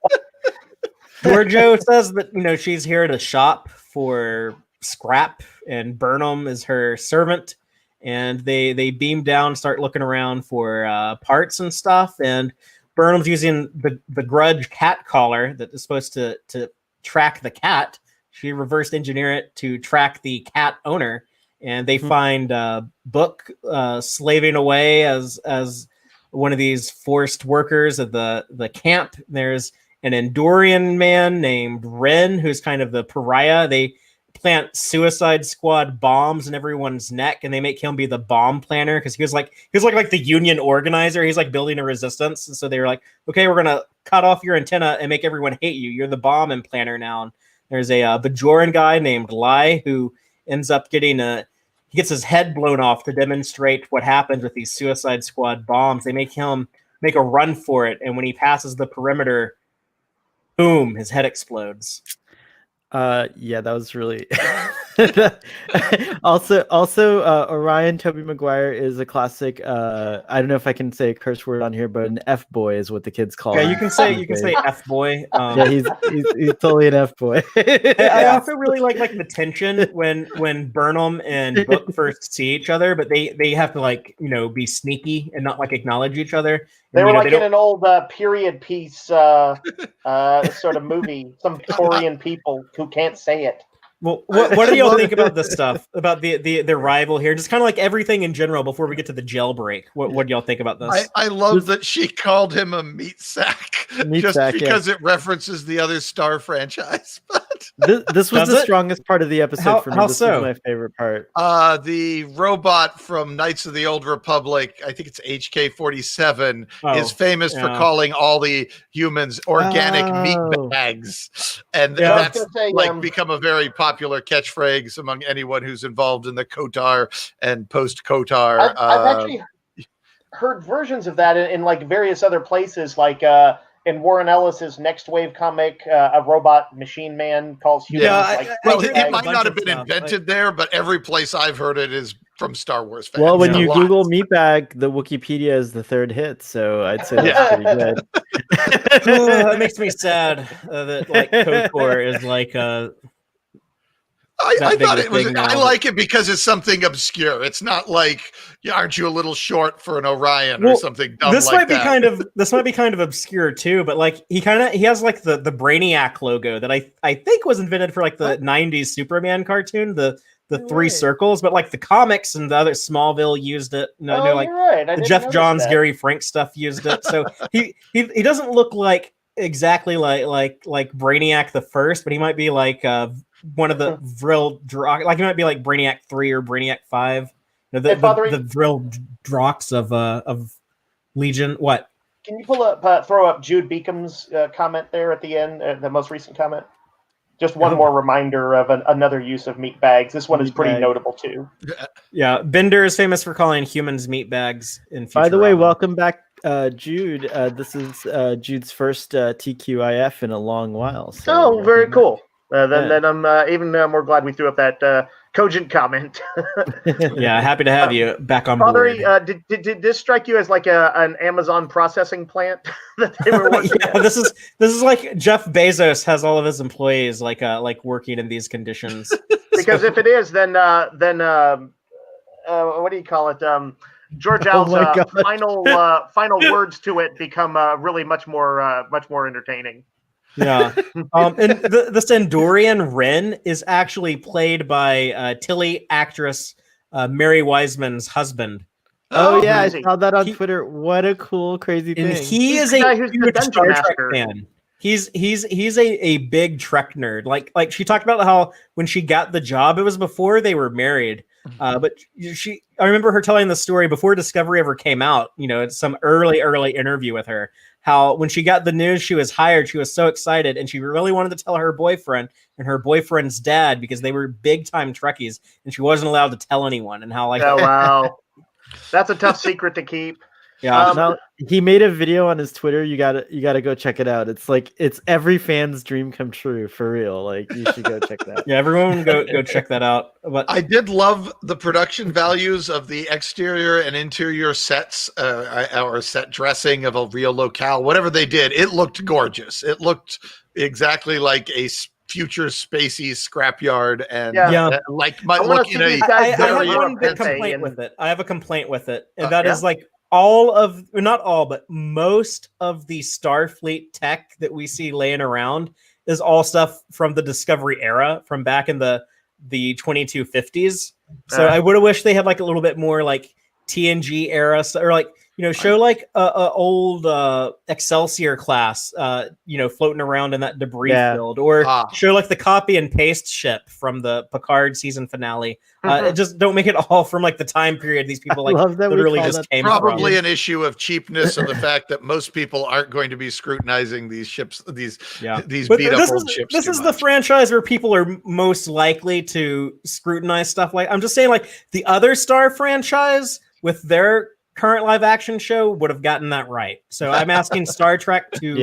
Georgiou says that she's here to shop for scrap, and Burnham is her servant. And they beam down, start looking around for parts and stuff. And Burnham's using the Grudge cat collar that is supposed to track the cat. She reversed engineer it to track the cat owner. And they find Book slaving away as one of these forced workers of the camp. There's an Andorian man named Ren, who's kind of the pariah. They plant Suicide Squad bombs in everyone's neck, and they make him be the bomb planner because he was like the union organizer. He's like building a resistance, and so they were like, okay, we're gonna cut off your antenna and make everyone hate you. You're the bomb implanter now. And there's a Bajoran guy named Lai who ends up getting he gets his head blown off to demonstrate what happens with these Suicide Squad bombs. They make him make a run for it, and when he passes the perimeter, boom, his head explodes. Yeah, that was really also Orion Tobey Maguire is a classic. I don't know if I can say a curse word on here, but an F boy is what the kids call him. Yeah, you can say F boy. Yeah, he's totally an F boy. I also really like the tension when Burnham and Book first see each other, but they have to be sneaky and not acknowledge each other. They were in an old period piece sort of movie. Some Taurian people who can't say it. Well, what do y'all think about this stuff? About the rival here? Just kind of everything in general before we get to the jailbreak. What do y'all think about this? I love that she called him a meat sack because it references the other Star franchise. But this was the strongest part of the episode for me. This was my favorite part. The robot from Knights of the Old Republic, I think it's HK-47, is famous for calling all the humans organic meat bags. And that's become a very popular catchphrase among anyone who's involved in the KOTOR and post-KOTOR. I've actually heard versions of that in various other places, in Warren Ellis's Next Wave comic, a robot machine man calls humans. It might not have been invented there, but every place I've heard it is from Star Wars fans. Well, when you Google meatbag, the Wikipedia is the third hit, so I'd say that's pretty good. That makes me sad that KOTOR is I thought it was. I like it because it's something obscure. It's not aren't you a little short for an Orion or something dumb this might be kind of obscure too, but he has the Brainiac logo that I think was invented for the 90s Superman cartoon, the three circles, but the comics and the other Smallville used it. Right. The Jeff Johns, Gary Frank stuff used it. So he doesn't look exactly like Brainiac the First, but he might be one of the Vril Drox, he might be Brainiac 3 or Brainiac 5. The Vril Drox of Legion. What? Can you throw up Jude Beacom's comment there at the end, the most recent comment? Just one more reminder of another use of meat bags. This one is pretty notable too. Yeah, Bender is famous for calling humans meat bags. By the way, welcome back, Jude. This is Jude's first TQIF in a long while. So, very cool. Then I'm even more glad we threw up that cogent comment. Yeah, happy to have you back on board. Did this strike you as an Amazon processing plant that they were working at? This is like Jeff Bezos has all of his employees working in these conditions. Because if it is, then what do you call it? Georgiou's final words to it become really much more entertaining. Yeah. And this Andorian Ren is actually played by Tilly actress Mary Wiseman's husband. Oh yeah, I crazy. saw that on Twitter. What a cool, crazy And thing. He's is the guy a who's the huge dungeon Star Trek master. fan. He's a big Trek nerd. Like she talked about how when she got the job, it was before they were married. But I remember her telling the story before Discovery ever came out. You know, it's some early interview with her. How when she got the news she was hired, she was so excited, and she really wanted to tell her boyfriend and her boyfriend's dad because they were big time Trekkies, and she wasn't allowed to tell anyone. And how like, oh wow, that's a tough secret to keep. Yeah, now, he made a video on his Twitter. You gotta go check it out. It's every fan's dream come true for real. Like you should go check that. Yeah, everyone go check that out. But I did love the production values of the exterior and interior sets, or set dressing of a real locale. Whatever they did, it looked gorgeous. It looked exactly like a future spacey scrapyard, and like might look in a. I have one big complaint with it. I have a complaint with it, and that is like. Not all, but most of the Starfleet tech that we see laying around is all stuff from the Discovery era, from back in the 2250s. So I would have wished they had like a little bit more like TNG era, or like show like a old Excelsior class, floating around in that debris field, or show like the copy and paste ship from the Picard season finale. Just don't make it all from like the time period these people like literally just came from. Probably an issue of cheapness and the fact that most people aren't going to be scrutinizing these ships, these beat up old ships. This is the franchise where people are most likely to scrutinize stuff. Like I'm just saying, like the other Star franchise with their current live action show would have gotten that right. So I'm asking Star Trek to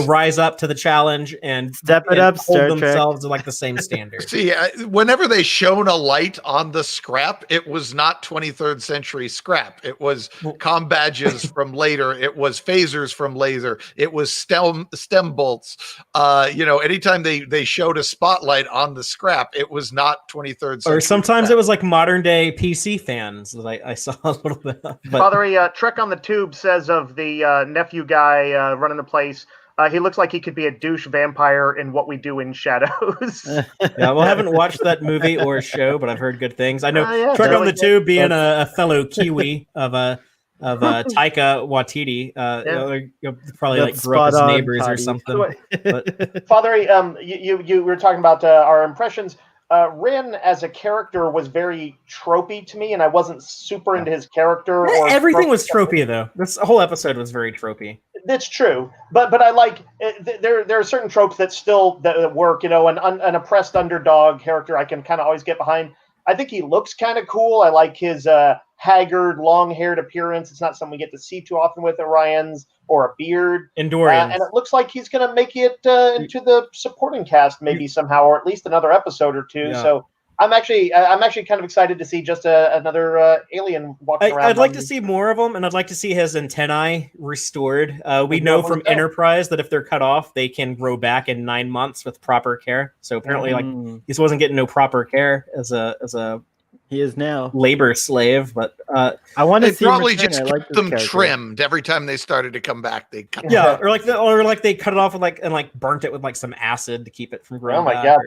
rise up to the challenge and step it up, hold Star themselves Trek. to like the same standard. See, whenever they shone a light on the scrap, it was not 23rd century scrap. It was comm badges from later. It was phasers from laser. It was stem bolts. Anytime they showed a spotlight on the scrap, it was not 23rd century. Or sometimes it was like modern day PC fans that I saw a little bit of. Father, Trek on the Tube says of the nephew guy running the place, he looks like he could be a douche vampire in What We Do in Shadows. I haven't watched that movie or show, but I've heard good things. I know Trek on the Tube being a fellow Kiwi of Taika Waititi. You'll probably like grew up as neighbors or something. Father, you were talking about our impressions. Rin as a character was very tropey to me, and I wasn't super into his character. Everything was tropey, though. This whole episode was very tropey. That's true, but I like there are certain tropes that still that work. An oppressed underdog character I can kind of always get behind. I think he looks kind of cool. I like his haggard, long-haired appearance. It's not something we get to see too often with Orions, or a beard. Endorians. And it looks like he's going to make it into the supporting cast maybe somehow, or at least another episode or two. Yeah. So I'm actually kind of excited to see just another alien walking around. I'd like to see more of them, and I'd like to see his antennae restored. We know from Enterprise that if they're cut off, they can grow back in 9 months with proper care. So apparently, he wasn't getting no proper care as a he is now labor slave. But I want to see probably just keep them trimmed every time they started to come back. They cut or they cut it off and burnt it with like some acid to keep it from growing. Oh my god.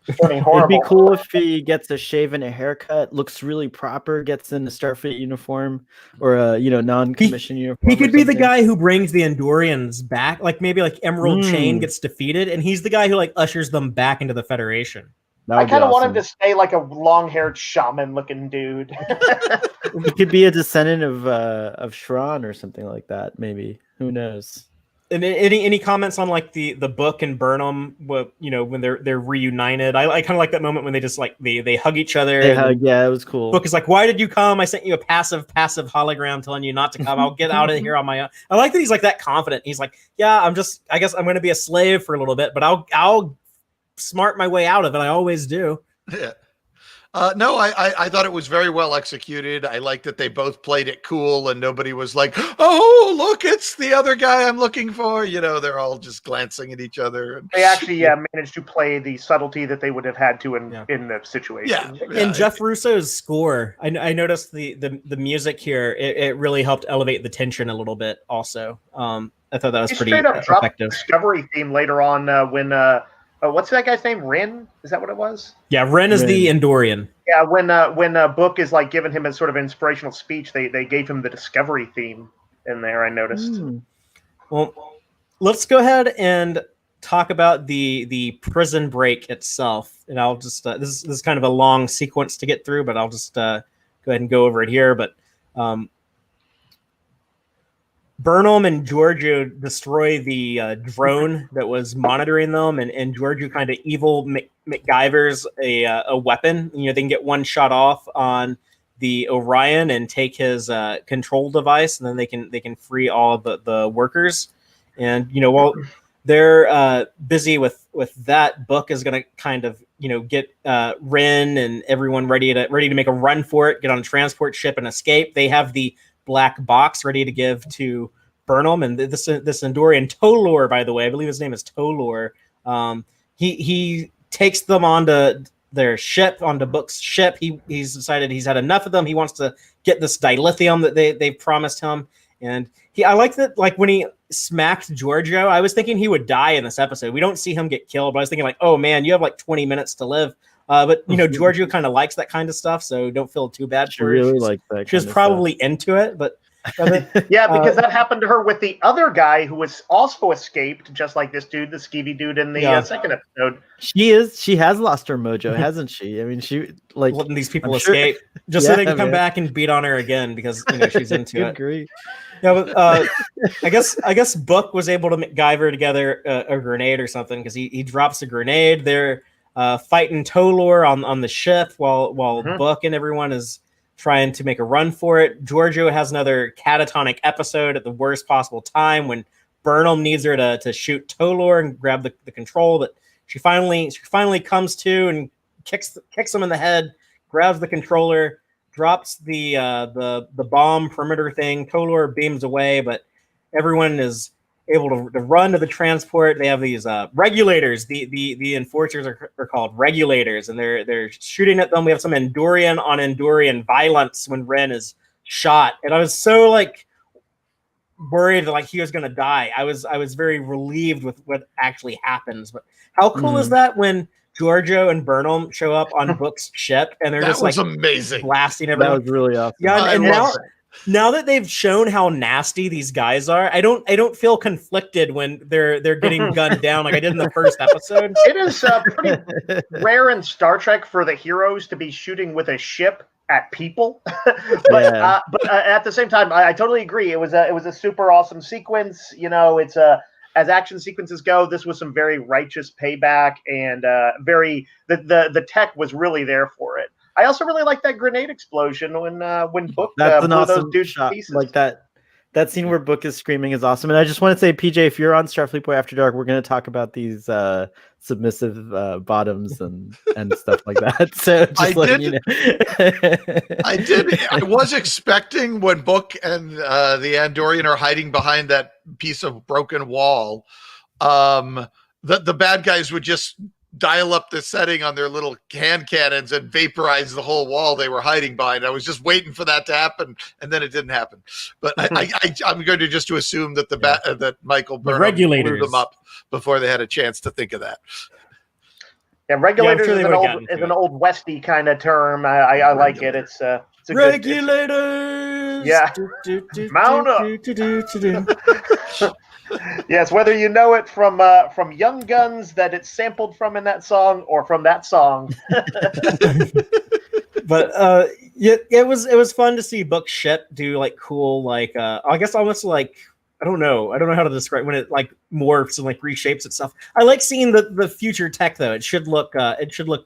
It'd be cool if he gets a shave and a haircut, looks really proper, gets in a Starfleet uniform or a non-commissioned uniform. He could be the guy who brings the Andorians back, like maybe like Emerald Chain gets defeated, and he's the guy who like ushers them back into the Federation. I kind of want him to stay like a long-haired shaman-looking dude. He could be a descendant of Shran or something like that. Maybe, who knows? And any comments on like the book and Burnham, when they're reunited? I kind of like that moment when they just like they hug each other. They hug, yeah, it was cool. Book is like, why did you come? I sent you a passive hologram telling you not to come. I'll get out of here on my own. I like that he's like that confident. He's like, yeah, I guess I'm going to be a slave for a little bit, but I'll smart my way out of it. I always do. Yeah. No, I thought it was very well executed. I like that they both played it cool and nobody was like, oh, look, it's the other guy I'm looking for. They're all just glancing at each other. They actually managed to play the subtlety that they would have had to in the situation. Yeah. And Jeff Russo's score, I noticed the music here, it really helped elevate the tension a little bit also. I thought that was pretty effective. Discovery theme later on when what's that guy's name? Rin? Is that what it was? Yeah, Ren is the Andorian. Yeah, when Book is like giving him a sort of inspirational speech, they gave him the Discovery theme in there. I noticed. Well, let's go ahead and talk about the prison break itself, and I'll just this is kind of a long sequence to get through, but I'll just go ahead and go over it here. But Burnham and Georgiou destroy the drone that was monitoring them, and Georgiou kind of evil MacGyver's a weapon. You know, they can get one shot off on the Orion and take his control device, and then they can free all of the workers. And you know, while they're busy with that, Book is going to kind of get Ren and everyone ready to make a run for it, get on a transport ship and escape. They have the black box ready to give to Burnham, and this Andorian Tolor, by the way, I believe his name is Tolor. He takes them onto their ship, onto Book's ship. He's decided he's had enough of them. He wants to get this dilithium that they promised him, and I like that. Like when he smacked Georgiou, I was thinking he would die in this episode. We don't see him get killed, but I was thinking like, oh man, you have like 20 minutes to live. But Georgiou kind of likes that kind of stuff, so don't feel too bad for her. Really like that. She was probably into it, but yeah, because that happened to her with the other guy who was also escaped, just like this dude, the skeevy dude in the second episode. She has lost her mojo, hasn't she? I mean, she like letting these people escape just so they can come back and beat on her again because she's into it. Agree. Yeah, but I guess Book was able to MacGyver together a grenade or something because he drops a grenade. They're fighting Tolor on the ship while Book and everyone is trying to make a run for it. Georgiou has another catatonic episode at the worst possible time when Burnham needs her to shoot Tolor and grab the control, but she finally comes to and kicks him in the head, grabs the controller, drops the bomb perimeter thing. Tolor beams away, but everyone is able to run to the transport. They have these regulators. The enforcers are called regulators, and they're shooting at them. We have some Andorian on Andorian violence when Ren is shot, and I was so like worried like he was gonna die. I was very relieved with what actually happens. But how cool is that when Georgiou and Burnham show up on Book's ship and they're just like amazing, blasting everyone. That was really awesome. Yeah, and now that they've shown how nasty these guys are, I don't feel conflicted when they're getting gunned down like I did in the first episode. It is pretty rare in Star Trek for the heroes to be shooting with a ship at people, but at the same time, I totally agree. It was a super awesome sequence. It's as action sequences go, this was some very righteous payback, and the tech was really there for it. I also really like that grenade explosion when Book blew those dudes to pieces. Like that scene where Book is screaming is awesome. And I just want to say, PJ, if you're on Starfleet Boy After Dark, we're going to talk about these submissive bottoms and stuff like that. So just I was expecting when Book and the Andorian are hiding behind that piece of broken wall, that the bad guys would just dial up the setting on their little hand cannons and vaporize the whole wall they were hiding behind. I was just waiting for that to happen, and then it didn't happen. But I'm going to just to assume that that Michael Burnham blew them up before they had a chance to think of that. Yeah, regulators is an old Westy kind of term. I like it. It's a regulators. Mount up. Yes, whether you know it from Young Guns that it's sampled from in that song or from that song. But it was fun to see Book ship do like cool like I guess almost like I don't know how to describe when it like morphs and like reshapes itself. I like seeing the future tech though. It should look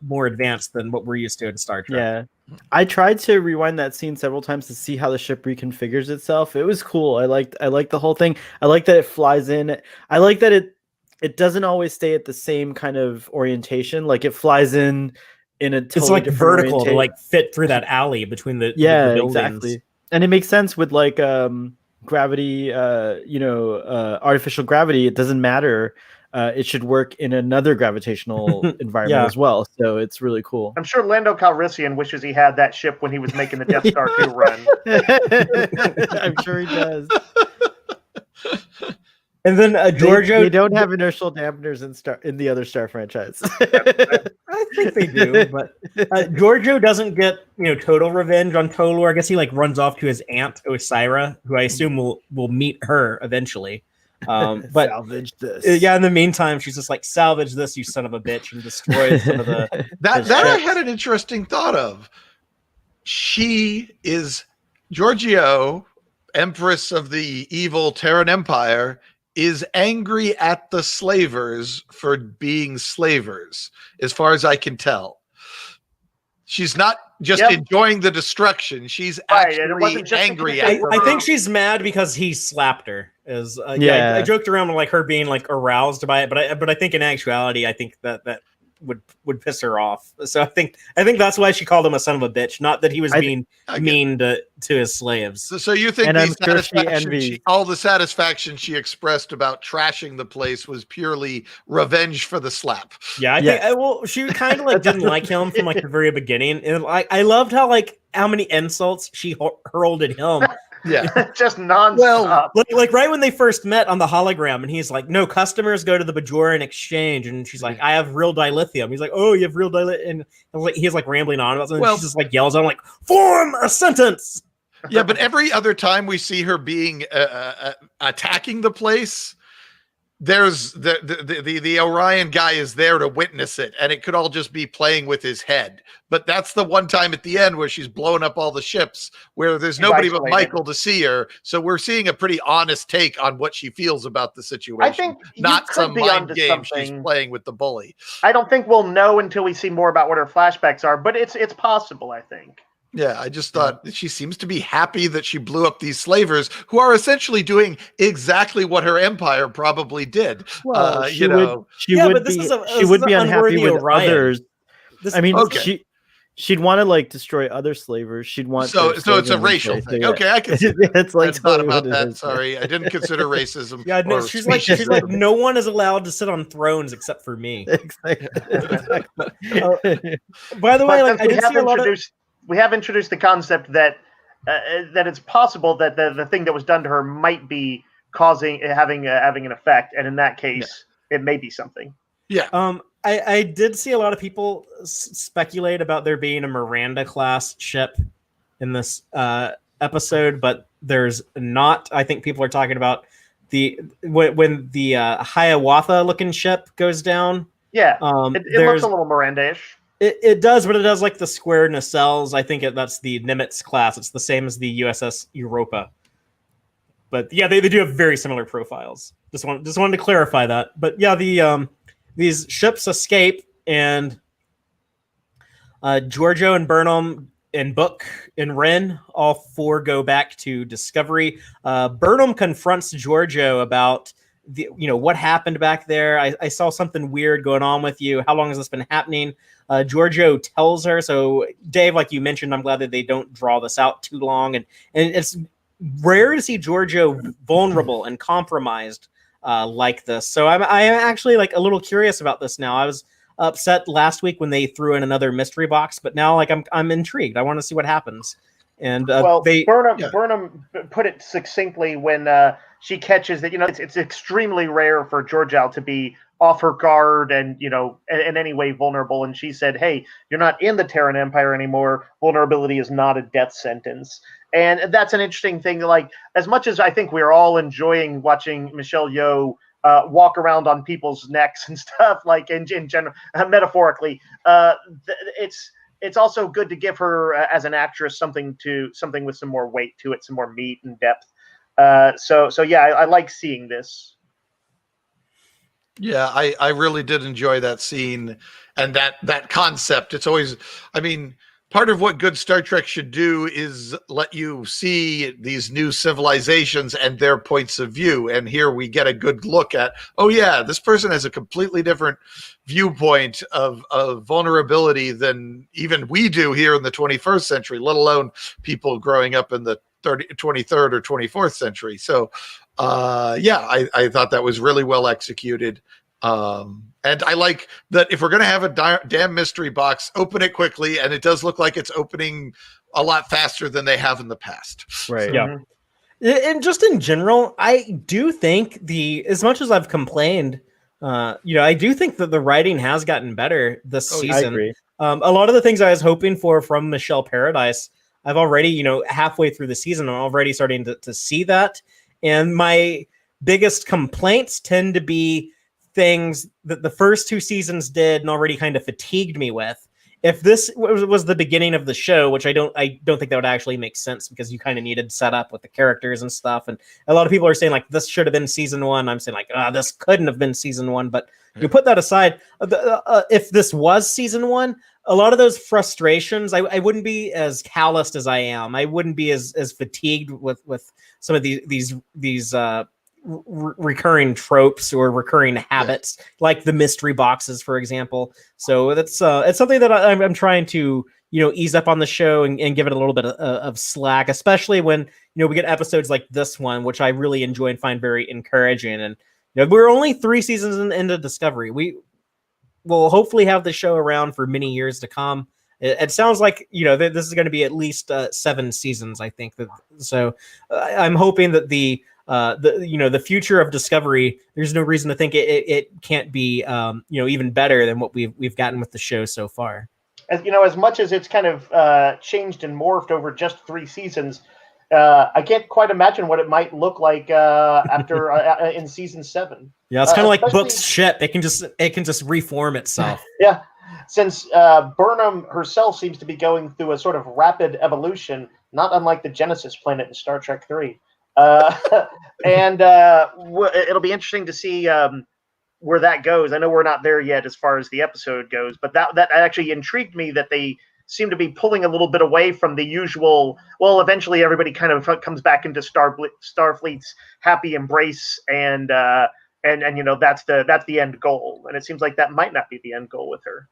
more advanced than what we're used to in Star Trek. Yeah. I tried to rewind that scene several times to see how the ship reconfigures itself. It was cool. I liked the whole thing. I like that it flies in. I like that it doesn't always stay at the same kind of orientation. Like it flies in a totally it's like vertical to like fit through that that alley between the buildings. Exactly. And it makes sense with like gravity, artificial gravity. It doesn't matter. It should work in another gravitational environment as well. So it's really cool. I'm sure Lando Calrissian wishes he had that ship when he was making the Death Star 2 run. I'm sure he does. And then Georgiou. They don't have inertial dampeners in the other Star franchise. I think they do, but Georgiou doesn't get total revenge on Tolor. I guess he runs off to his aunt Osira, who I assume will meet her eventually. But salvage this. Yeah, in the meantime, she's just salvage this, you son of a bitch, and destroy some of the. that I had an interesting thought of. She is Georgiou, Empress of the evil Terran Empire, is angry at the slavers for being slavers, as far as I can tell. She's not just enjoying the destruction. She's actually angry at I think she's mad because he slapped her. I joked around with her being aroused by it, but I think in actuality, I think that would piss her off. So I think that's why she called him a son of a bitch, not that he was being mean to his slaves. So you think all the satisfaction she expressed about trashing the place was purely revenge for the slap? Yeah, I think she kind of didn't like him from the very beginning, and I loved how many insults she hurled at him. Yeah, just nonstop. Well, right when they first met on the hologram, and he's like, "No, customers go to the Bajoran exchange," and she's like, "I have real dilithium." He's like, "Oh, you have real dilithium," and he's rambling on about something. She just yells out, "Form a sentence." Yeah, but every other time we see her being attacking the place, there's the Orion guy is there to witness it, and it could all just be playing with his head. But that's the one time at the end where she's blowing up all the ships, where there's nobody but Michael to see her. So we're seeing a pretty honest take on what she feels about the situation. I think not some mind game she's playing with the bully. I don't think we'll know until we see more about what her flashbacks are, but it's possible, I think. Yeah, I just thought she seems to be happy that she blew up these slavers who are essentially doing exactly what her empire probably did. Well, she would be unhappy with others. She'd want to destroy other slavers. She'd want so it's a racial thing. Yeah. Okay, I can see that. It's I thought about that. Sorry, I didn't consider racism. Yeah, no, she's like no one is allowed to sit on thrones except for me. Exactly. By the way, I did see a lot of. We have introduced the concept that it's possible that the thing that was done to her might be having an effect, and in that case, it may be something. Yeah. I did see a lot of people speculate about there being a Miranda class ship in this episode, but there's not. I think people are talking about when the Hiawatha looking ship goes down. Yeah, it looks a little Miranda-ish. It does, but it does the square nacelles. I think that's the Nimitz class. It's the same as the USS Europa. But yeah, they do have very similar profiles. Just wanted to clarify that. But yeah, these ships escape, and Georgiou and Burnham and Book and Wren all four go back to Discovery. Burnham confronts Georgiou about what happened back there. I saw something weird going on with you. How long has this been happening? Georgiou tells her. So Dave, like you mentioned, I'm glad that they don't draw this out too long. And it's rare to see Georgiou vulnerable and compromised like this. So I'm actually a little curious about this now. I was upset last week when they threw in another mystery box, but now I'm intrigued. I want to see what happens. And Burnham put it succinctly when she catches that it's extremely rare for Georgiou to be off her guard and in any way vulnerable. And she said, "Hey, you're not in the Terran Empire anymore. Vulnerability is not a death sentence." And that's an interesting thing. As much as I think we're all enjoying watching Michelle Yeoh walk around on people's necks and stuff, in general, metaphorically, it's also good to give her as an actress something with some more weight to it, some more meat and depth. So yeah, I like seeing this. Yeah, I really did enjoy that scene and that concept. It's always, part of what good Star Trek should do is let you see these new civilizations and their points of view. And here we get a good look at, oh yeah, this person has a completely different viewpoint of vulnerability than even we do here in the 21st century, let alone people growing up in the 23rd or 24th century. So I thought that was really well executed. And I like that if we're going to have a damn mystery box, open it quickly. And it does look like it's opening a lot faster than they have in the past. Right. So. And just in general, I do think as much as I've complained, I do think that the writing has gotten better this season. I agree. A lot of the things I was hoping from Michelle Paradise, I've already, halfway through the season, I'm already starting to see that. And my biggest complaints tend to be things that the first two seasons did and already kind of fatigued me with. If this was the beginning of the show, which I don't think that would actually make sense, because you kind of needed setup with the characters and stuff. And a lot of people are saying like this should have been season one. I'm saying like, this couldn't have been season one. But you put that aside. If this was season one, a lot of those frustrations, I wouldn't be as calloused as I am. I wouldn't be as fatigued with some of these recurring tropes or recurring habits, like the mystery boxes, for example. So that's it's something that I'm trying to ease up on the show and give it a little bit of slack, especially when we get episodes like this one, which I really enjoy and find very encouraging. And we're only 3 seasons into Discovery. We will hopefully have the show around for many years to come. It sounds like this is going to be at least 7 seasons, I think. So I'm hoping that the future of Discovery, there's no reason to think it can't be even better than what we've gotten with the show so far. As much as it's kind of changed and morphed over just 3 seasons, I can't quite imagine what it might look like after in season 7. Yeah, it's kind of like Book's ship. It can just reform itself. Yeah, since Burnham herself seems to be going through a sort of rapid evolution, not unlike the Genesis planet in Star Trek 3. And it'll be interesting to see where that goes. I know we're not there yet as far as the episode goes, but that actually intrigued me that they seem to be pulling a little bit away from the usual. Well, eventually everybody kind of comes back into Starfleet's happy embrace, and that's the end goal. And it seems like that might not be the end goal with her.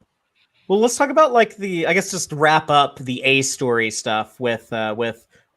Well, let's talk about just wrap up the A story stuff with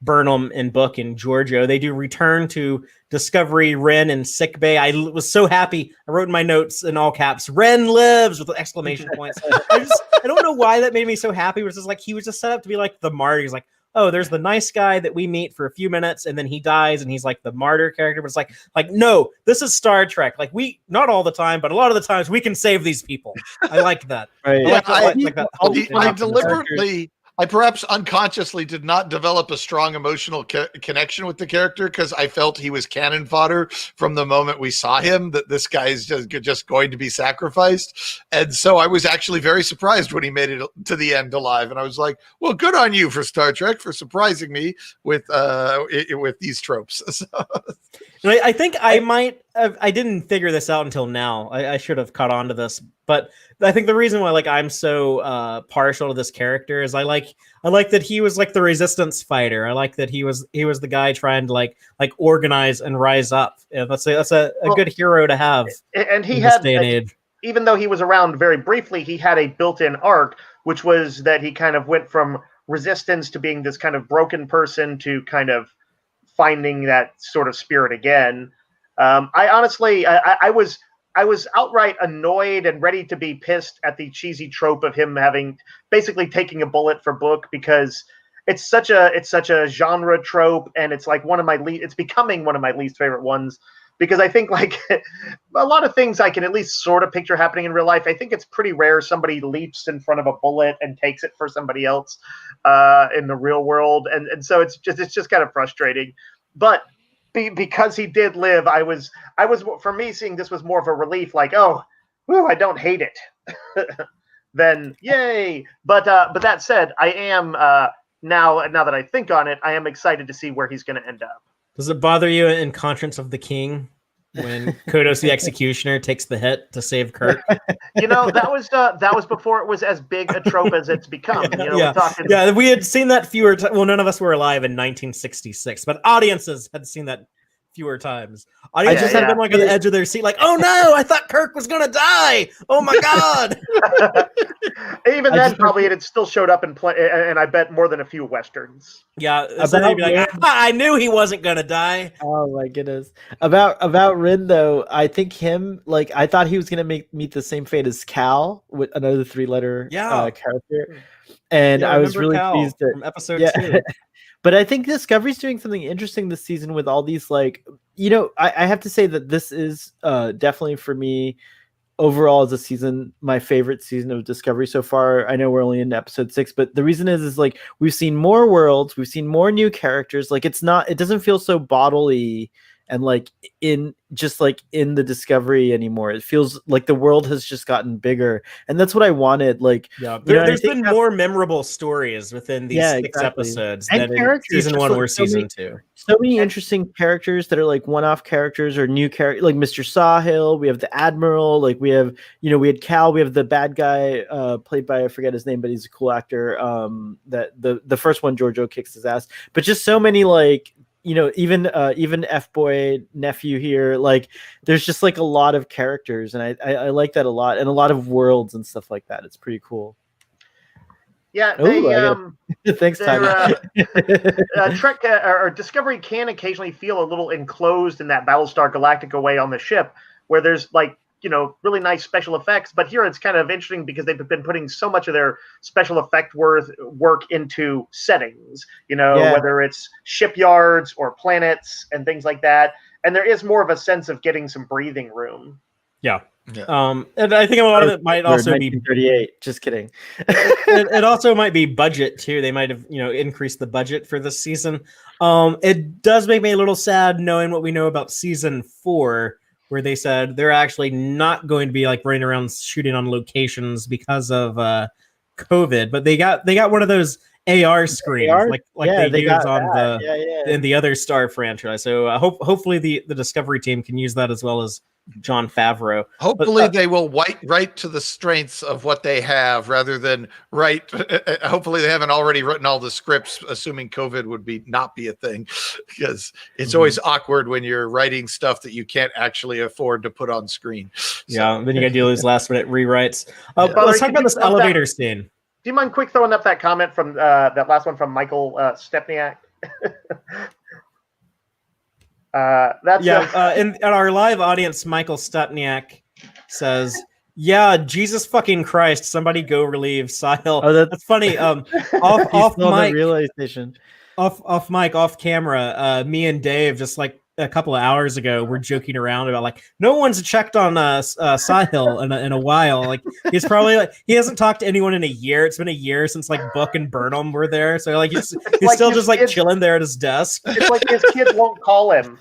Burnham and Book and Georgiou. They do return to Discovery, Ren, and sickbay. I was so happy. I wrote in my notes in all caps, "Ren lives!" with exclamation points. I don't know why that made me so happy. It was just like he was just set up to be like the martyr. He's like, oh, there's the nice guy that we meet for a few minutes, and then he dies, and he's like the martyr character. But it's like no, this is Star Trek. Like, we, not all the time, but a lot of the times we can save these people. I like that. Right. I deliberately, I perhaps unconsciously did not develop a strong emotional connection with the character, because I felt he was cannon fodder from the moment we saw him, that this guy is just going to be sacrificed. And so I was actually very surprised when he made it to the end alive. And I was like, well, good on you for Star Trek for surprising me with these tropes. So. I think I didn't figure this out until now. I should have caught on to this, but I think the reason why I'm so partial to this character is I like that he was like the resistance fighter. I like that he was the guy trying to like organize and rise up. And that's a good hero to have. And he had, day and age. Even though he was around very briefly, he had a built-in arc, which was that he kind of went from resistance to being this kind of broken person to kind of finding that sort of spirit again. I honestly, I was outright annoyed and ready to be pissed at the cheesy trope of him basically taking a bullet for Book, because it's such a genre trope, and it's like it's becoming one of my least favorite ones, because I think like a lot of things I can at least sort of picture happening in real life. I think it's pretty rare somebody leaps in front of a bullet and takes it for somebody else in the real world, and so it's just kind of frustrating. But because he did live, I was for me, seeing this was more of a relief, like, oh, whew, I don't hate it. Then yay. But that said, I am now that I think on it, I am excited to see where he's going to end up. Does it bother you in Conscience of the King when Kodos the Executioner takes the hit to save Kirk? That was before it was as big a trope as it's become. We had seen that fewer times. Well, none of us were alive in 1966, but audiences had seen that fewer times. Audiences had been like on the edge of their seat, like, oh no, I thought Kirk was gonna die. Oh my god. Even then, probably it had still showed up and I bet more than a few westerns. Yeah, I knew he wasn't gonna die. Oh my goodness. About Rin though, I think I thought he was gonna meet the same fate as Cal, with another 3-letter character, and I was really Cal pleased from episode 2. But I think Discovery's doing something interesting this season with all these like, I have to say that this is definitely for me overall as a season, my favorite season of Discovery so far. I know we're only in episode 6, but the reason is like we've seen more worlds, we've seen more new characters. Like it doesn't feel so bodily and like in the Discovery anymore. It feels like the world has just gotten bigger, and that's what I wanted. Like, there's been more memorable stories within these 6 episodes and than in season 1 or season 2. So many interesting characters that are like one-off characters or new characters, like Mr. Sawhill. We have the Admiral. Like we have, we had Cal. We have the bad guy played by, I forget his name, but he's a cool actor. That the first one, Georgiou kicks his ass. But just so many like. Even F-boy nephew here, like there's just like a lot of characters, and I like that a lot, and a lot of worlds and stuff like that. It's pretty cool. Yeah, thanks, Tyler. Trek or Discovery can occasionally feel a little enclosed in that Battlestar Galactica way on the ship, where there's like really nice special effects. But here it's kind of interesting because they've been putting so much of their special effect work into settings, whether it's shipyards or planets and things like that. And there is more of a sense of getting some breathing room. Yeah. And I think a lot of it might also be 1938. Just kidding. it also might be budget too. They might have, increased the budget for this season. It does make me a little sad knowing what we know about season 4, where they said they're actually not going to be like running around shooting on locations because of COVID, but they got one of those AR screens like they use on in the other Star franchise. So hopefully the Discovery team can use that as well as Jon Favreau. Hopefully they will write to the strengths of what they have rather than write. Hopefully they haven't already written all the scripts, assuming COVID would not be a thing, because it's always awkward when you're writing stuff that you can't actually afford to put on screen. Yeah, then you got to do those last minute rewrites. Let's talk about this elevator scene. Do you mind quick throwing up that comment from that last one from Michael Stepniak? In our live audience, Michael Stutniak says, "Yeah, Jesus fucking Christ! Somebody go relieve Sahil." Oh, that's funny. Off mic, relay station. Off mic, off camera. Me and Dave just like a couple of hours ago were joking around about like no one's checked on Sahil in a while. Like he's probably like he hasn't talked to anyone in a year. It's been a year since like Book and Burnham were there, so like he's like still just like chilling there at his desk. It's like his kids won't call him.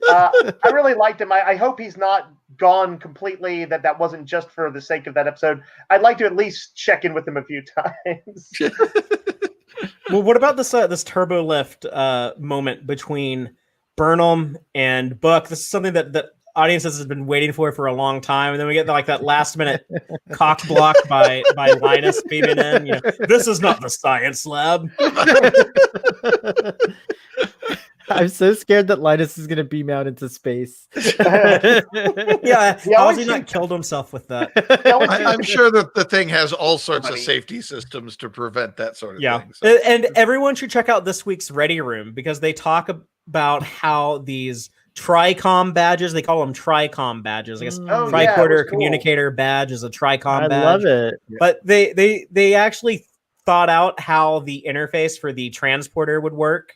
I really liked him. I hope he's not gone completely. That wasn't just for the sake of that episode. I'd like to at least check in with him a few times. Well, what about this turbo lift moment between Burnham and Book? This is something that audiences have been waiting for a long time, and then we get like that last minute cock block by Linus beaming in. This is not the science lab. I'm so scared that Linus is going to beam out into space. Yeah, how has he not killed himself with that? I'm sure that the thing has all sorts of safety systems to prevent that sort of thing. So. And everyone should check out this week's Ready Room, because they talk about how these TRICOM badges, they call them TRICOM badges. I guess tricorder communicator badge is a TRICOM badge. I love it. But they actually thought out how the interface for the transporter would work.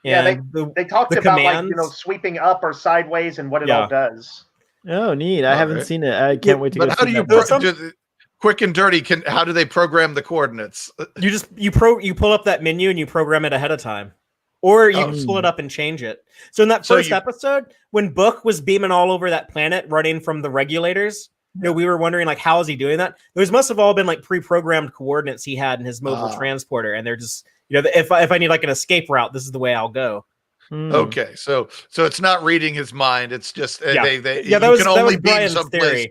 Yeah, they talked about commands, like sweeping up or sideways and what it all does. Oh, neat! I haven't seen it. I can't wait to go. But how do you quick and dirty? How do they program the coordinates? You pull up that menu and you program it ahead of time, or you pull it up and change it. So in that first episode, when Book was beaming all over that planet, running from the regulators, we were wondering like how is he doing that? Those must have all been like pre-programmed coordinates he had in his mobile transporter, and they're just. If I need like an escape route, this is the way I'll go. Okay, so it's not reading his mind. It's just you can only be someplace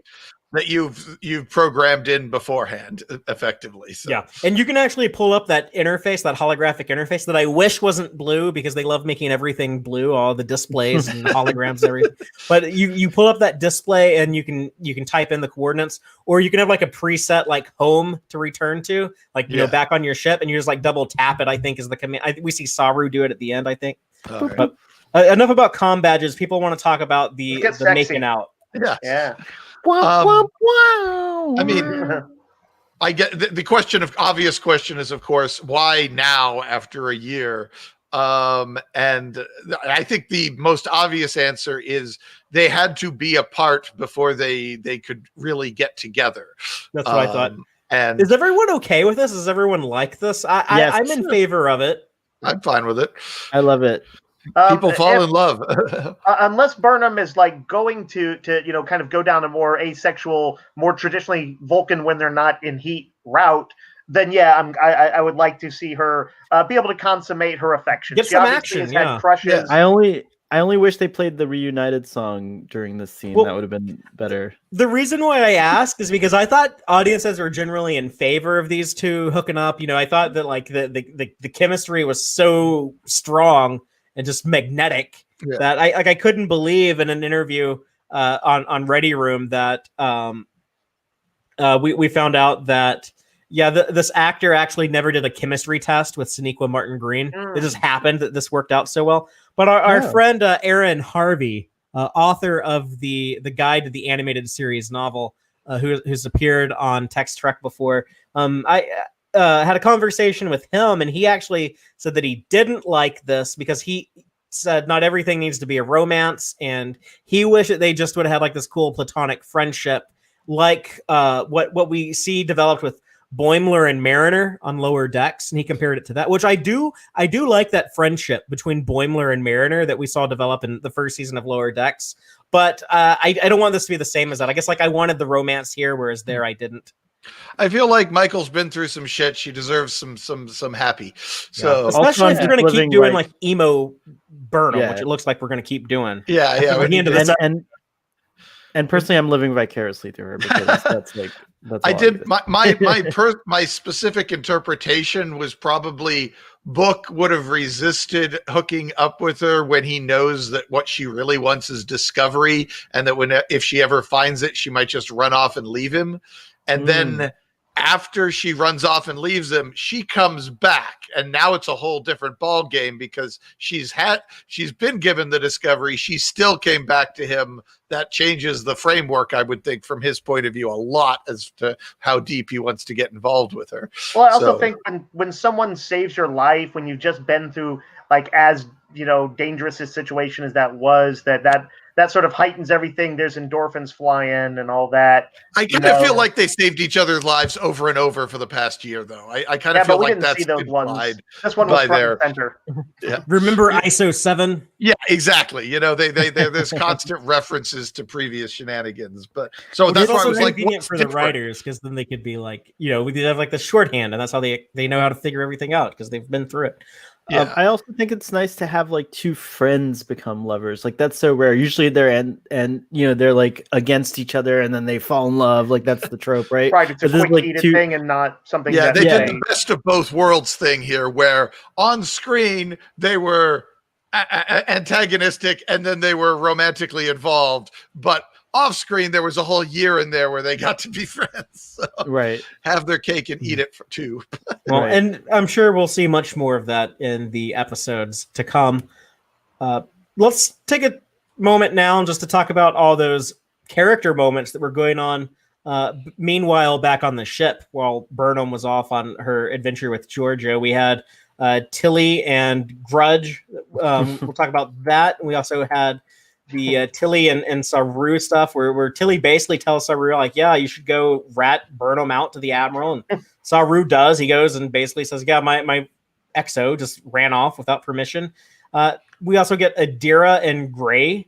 that you've programmed in beforehand, effectively. So. Yeah, and you can actually pull up that interface, that holographic interface that I wish wasn't blue, because they love making everything blue, all the displays and holograms and everything. But you pull up that display and you can type in the coordinates, or you can have like a preset like home to return to, like back on your ship, and you just like double tap it. I think is the command. We see Saru do it at the end. I think. Right. But enough about comm badges. People want to talk about the making out. Yeah. Wow, wow. I mean, I get the obvious question is, of course, why now after a year? And I think the most obvious answer is they had to be apart before they could really get together. That's what I thought. And is everyone okay with this? Does everyone like this? I'm in favor of it. I'm fine with it. I love it. People fall in love. Unless Burnham is like going to kind of go down a more asexual, more traditionally Vulcan when they're not in heat route, then I would like to see her be able to consummate her affection. Get she some obviously action, has had crushes. I only wish they played the Reunited song during this scene. That would have been better. The reason why I ask is because I thought audiences were generally in favor of these two hooking up. I thought that like the chemistry was so strong and just magnetic that I couldn't believe in an interview on Ready Room that we found out that this actor actually never did a chemistry test with Sonequa Martin Green. It just happened that this worked out so well. But our friend Aaron Harvey, author of the guide to the animated series novel, who's appeared on Tex-Trek before, I had a conversation with him, and he actually said that he didn't like this because he said not everything needs to be a romance, and he wished that they just would have had like this cool platonic friendship, like what we see developed with Boimler and Mariner on Lower Decks, and he compared it to that, which I do like that friendship between Boimler and Mariner that we saw develop in the first season of Lower Decks. But I don't want this to be the same as that. I guess like I wanted the romance here, whereas there I didn't. I feel like Michael's been through some shit. She deserves some happy. So especially if you're going to keep doing like emo Burnham, which it looks like we're going to keep doing. And personally, I'm living vicariously through her because that's I did my specific interpretation was probably Book would have resisted hooking up with her when he knows that what she really wants is discovery, and that if she ever finds it, she might just run off and leave him. And then after she runs off and leaves him, she comes back, and now it's a whole different ball game because she's been given the discovery. She still came back to him. That changes the framework, I would think, from his point of view a lot as to how deep he wants to get involved with her. Well, I also think when someone saves your life, when you've just been through like as dangerous a situation as that was, that sort of heightens everything. There's endorphins flying and all that. I kind of feel like they saved each other's lives over and over for the past year, though. I kind of feel like that's those ones. This one was front and center. Yeah. Remember ISO 7? Yeah, exactly. There's constant references to previous shenanigans, but so that's why I was like, convenient for the writers, because then they could be like, we have like the shorthand, and that's how they know how to figure everything out because they've been through it. Yeah. I also think it's nice to have like two friends become lovers. Like that's so rare. Usually they're and they're like against each other and then they fall in love. Like that's the trope, right? Right. It's a quick heated thing and not something. Yeah, they did the best of both worlds thing here, where on screen they were antagonistic and then they were romantically involved, but off screen there was a whole year in there where they got to be friends. So have their cake and eat it too. Well, and I'm sure we'll see much more of that in the episodes to come. Let's take a moment now just to talk about all those character moments that were going on. Meanwhile, back on the ship, while Burnham was off on her adventure with Georgiou, we had Tilly and Grudge. We'll talk about that. We also had the Tilly and Saru stuff where Tilly basically tells Saru, like, yeah, you should go rat Burnham out to the Admiral. And Saru does. He goes and basically says, yeah, my exo just ran off without permission. We also get Adira and Gray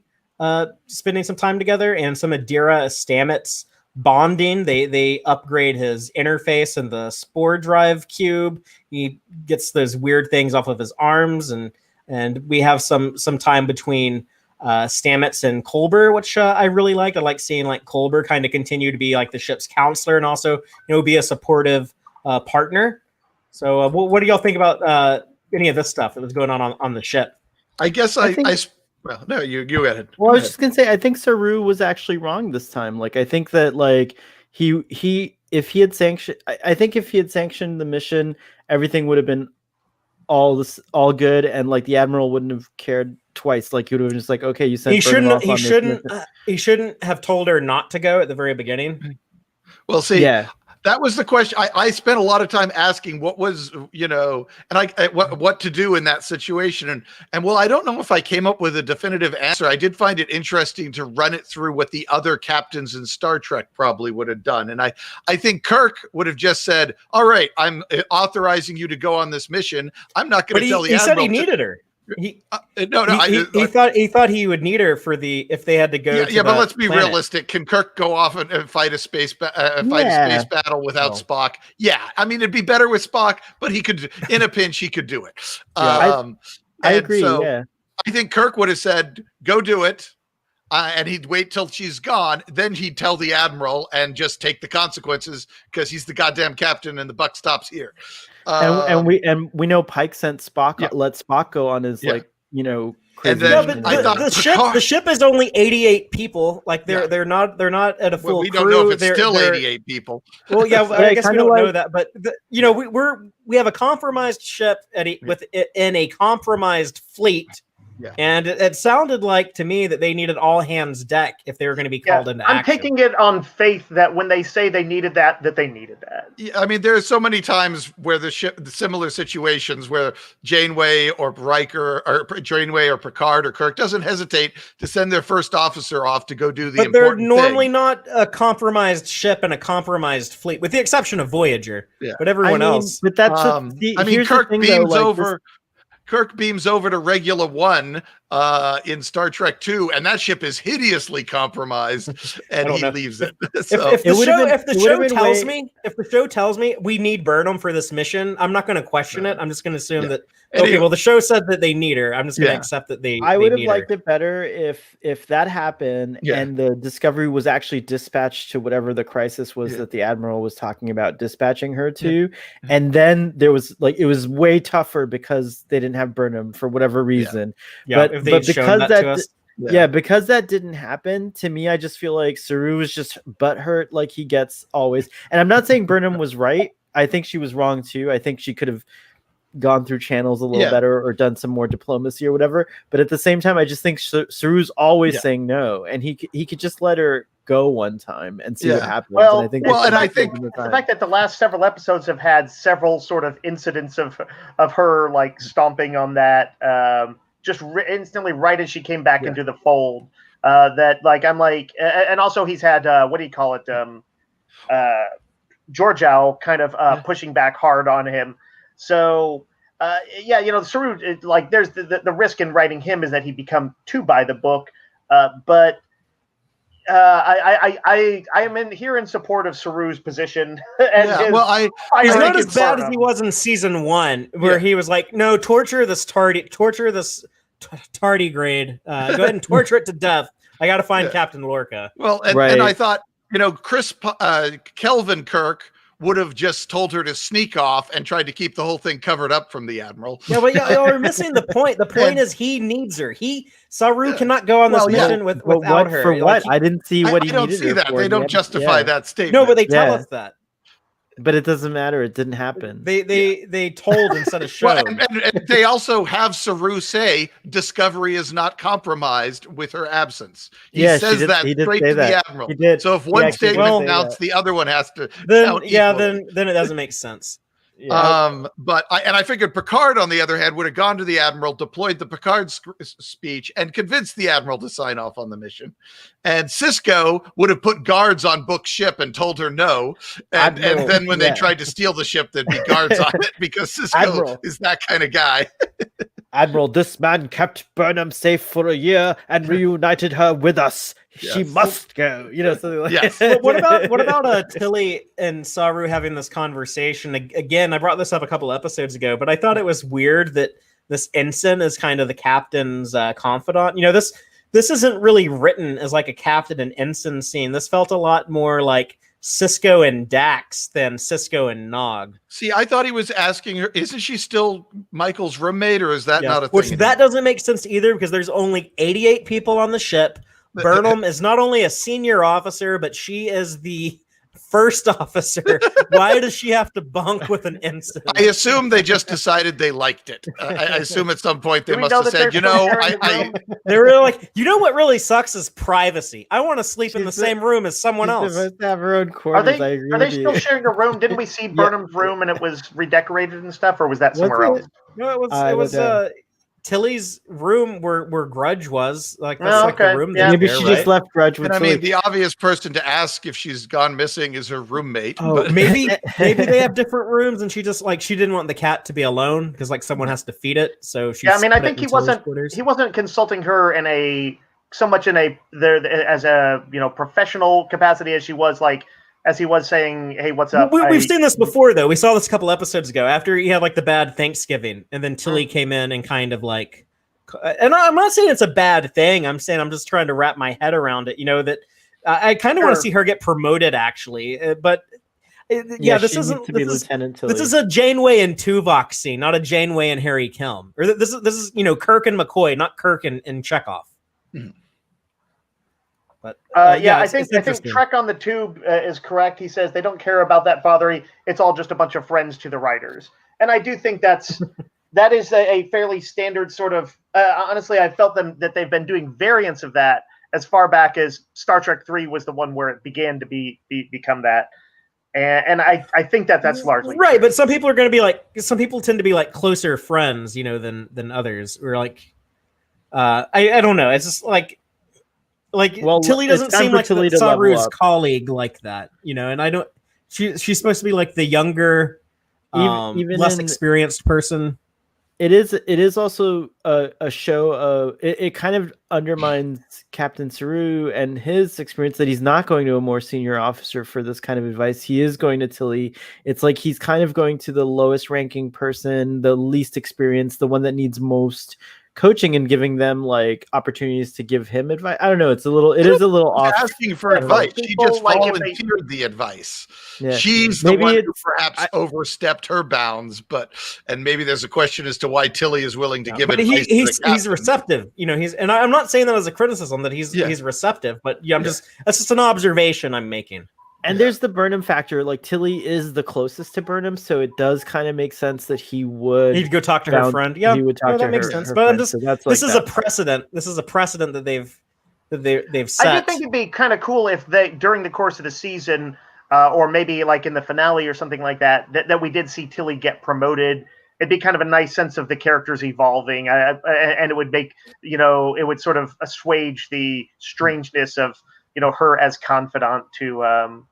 spending some time together, and some Adira Stamets bonding. They upgrade his interface and the spore drive cube. He gets those weird things off of his arms, and we have some time between Stamets and Culber, which I really liked. I like seeing like Culber kind of continue to be like the ship's counselor and also be a supportive partner. So what do y'all think about any of this stuff that was going on the ship? I guess well, no, you go ahead. Well, I was just gonna say, I think Saru was actually wrong this time. Like, I think that like if he had sanctioned the mission, everything would have been all good, and like the Admiral wouldn't have cared twice. Like he would have been just like, okay, you sent. He shouldn't have told her not to go at the very beginning. Well, see, That was the question. I spent a lot of time asking what was, and what to do in that situation. And well, I don't know if I came up with a definitive answer. I did find it interesting to run it through what the other captains in Star Trek probably would have done. And I think Kirk would have just said, all right, I'm authorizing you to go on this mission. I'm not going to tell the Admiral. He said he needed her. He thought he would need her for if they had to go. Yeah, but let's be realistic. Can Kirk go off and fight a space battle without Spock? Yeah, I mean it'd be better with Spock, but he could, in a pinch, he could do it. I agree. So I think Kirk would have said, "Go do it," and he'd wait till she's gone. Then he'd tell the Admiral and just take the consequences because he's the goddamn captain, and the buck stops here. And we know Pike sent Spock, let Spock go on his crazy. And then the ship is only 88 people. Like they're not at a full. We don't know if it's still 88 people. Well, yeah, I guess we don't know that, but we have a compromised ship in a compromised fleet. Yeah. And it sounded like to me that they needed all hands deck if they were going to be called into action. I'm taking it on faith that when they say they needed that they needed that. Yeah, I mean, there are so many times where the similar situations where Janeway or Riker or Janeway or Picard or Kirk doesn't hesitate to send their first officer off to go do the important thing. But they're normally not a compromised ship and a compromised fleet, with the exception of Voyager. Yeah. But everyone else. But that's Kirk beams over. Kirk beams over to Regula 1 in Star Trek 2, and that ship is hideously compromised, and he leaves it. So, if the show tells me we need Burnham for this mission, I'm not going to question it. I'm just going to assume that the show said that they need her. I'm just going to accept that they. I would have liked it better if that happened and the Discovery was actually dispatched to whatever the crisis was that the Admiral was talking about dispatching her to, and then there was it was way tougher because they didn't have Burnham for whatever reason. Yeah. But because that didn't happen, to me, I just feel like Saru was just butthurt like he gets always. And I'm not saying Burnham was right. I think she was wrong too. I think she could have gone through channels a little better or done some more diplomacy or whatever. But at the same time, I just think Saru's always saying no, and he could just let her go one time and see what happens. Well, and I think the fact that the last several episodes have had several sort of incidents of her stomping on that. Just instantly right as she came back into the fold, and also he's had what do you call it, Georgiou kind of pushing back hard on him. So Saru, there's the risk in writing him is that he become too by the book, but I am in support of Saru's position. And he's not as bad as he was in season 1, where he was like, no, torture this tardigrade. Go ahead and torture it to death. I got to find Captain Lorca. Well, and I thought, Kelvin Kirk would have just told her to sneak off and tried to keep the whole thing covered up from the Admiral. Yeah, but you're missing the point. The point is he needs her. Saru cannot go on this mission without her. For what? I didn't see what he needed. I don't see that. They don't justify that statement. No, but they tell us that. But it doesn't matter. It didn't happen. They told instead of showed. And they also have Saru say Discovery is not compromised with her absence. He says that straight to the Admiral. He did. So if one statement counts, the other one has to. Then it doesn't make sense. Yeah. But I figured Picard, on the other hand, would have gone to the Admiral, deployed the Picard speech, and convinced the Admiral to sign off on the mission. And Cisco would have put guards on Book's ship and told her no. And then when they tried to steal the ship, there'd be guards on it because Cisco is that kind of guy. Admiral, this man kept Burnham safe for a year and reunited her with us. Yes. She must go. Something like that. What about Tilly and Saru having this conversation? Again, I brought this up a couple episodes ago, but I thought it was weird that this ensign is kind of the captain's confidant. This isn't really written as like a captain and ensign scene. This felt a lot more like Cisco and Dax than Cisco and Nog. See, I thought he was asking her, isn't she still Michael's roommate, or is that not a thing? Which that doesn't make sense either, because there's only 88 people on the ship. Burnham is not only a senior officer, but she is the first officer. Why does she have to bunk with an ensign? I assume they just decided they liked it. I assume at some point they must have said, they were like, what really sucks is privacy. I want to sleep in the same room as someone else. Supposed to have her own quarters. Are they still sharing a room? Didn't we see Burnham's room and it was redecorated and stuff, or was that somewhere else? No, it was Tilly's room where Grudge was. Like that's like the room. Maybe she just left Grudge with Tilly. I mean, the obvious person to ask if she's gone missing is her roommate. Oh, but maybe they have different rooms, and she didn't want the cat to be alone because like someone has to feed it. So she. Yeah, I mean, I think he wasn't consulting her so much as a professional capacity as she was like. As he was saying, hey, what's up? We've seen this before, though. We saw this a couple episodes ago after he had like the bad Thanksgiving, and then Tilly came in and kind of like, and I'm not saying it's a bad thing. I'm saying I'm just trying to wrap my head around it. That I kind of want to see her get promoted, actually. But this isn't. This is a Janeway and Tuvok scene, not a Janeway and Harry Kilm. Or this is Kirk and McCoy, not Kirk and Chekhov. Mm-hmm. But I think Trek on the Tube is correct. He says they don't care about that father. It's all just a bunch of friends to the writers, and I do think that is a fairly standard sort of. Honestly, I felt that they've been doing variants of that as far back as Star Trek 3 was the one where it began to become that, and I think that's largely right. But some people are going to be like some people tend to be like closer friends, than others. Or like, I don't know. It's just like. Tilly doesn't seem like Saru's colleague like that, and I don't. She's supposed to be like the younger, even less experienced person. It is also a show of it kind of undermines Captain Saru and his experience that he's not going to a more senior officer for this kind of advice. He is going to Tilly. It's like he's kind of going to the lowest ranking person, the least experienced, the one that needs most coaching and giving them like opportunities to give him advice. I don't know. It is a little off. Asking for advice. She just volunteered the advice. Yeah. She's the one who perhaps overstepped her bounds, and maybe there's a question as to why Tilly is willing to give advice. He's receptive. And I'm not saying that as a criticism that he's receptive, but that's just an observation I'm making. And there's the Burnham factor. Like Tilly is the closest to Burnham, so it does kind of make sense that he'd go talk to her friend. Yeah, he would talk to that makes sense. But I'm just this is a precedent. This is a precedent that they've set. I do think it'd be kind of cool if they during the course of the season, or maybe like in the finale or something like that we did see Tilly get promoted. It'd be kind of a nice sense of the characters evolving, and it would make it would sort of assuage the strangeness of her as confidant to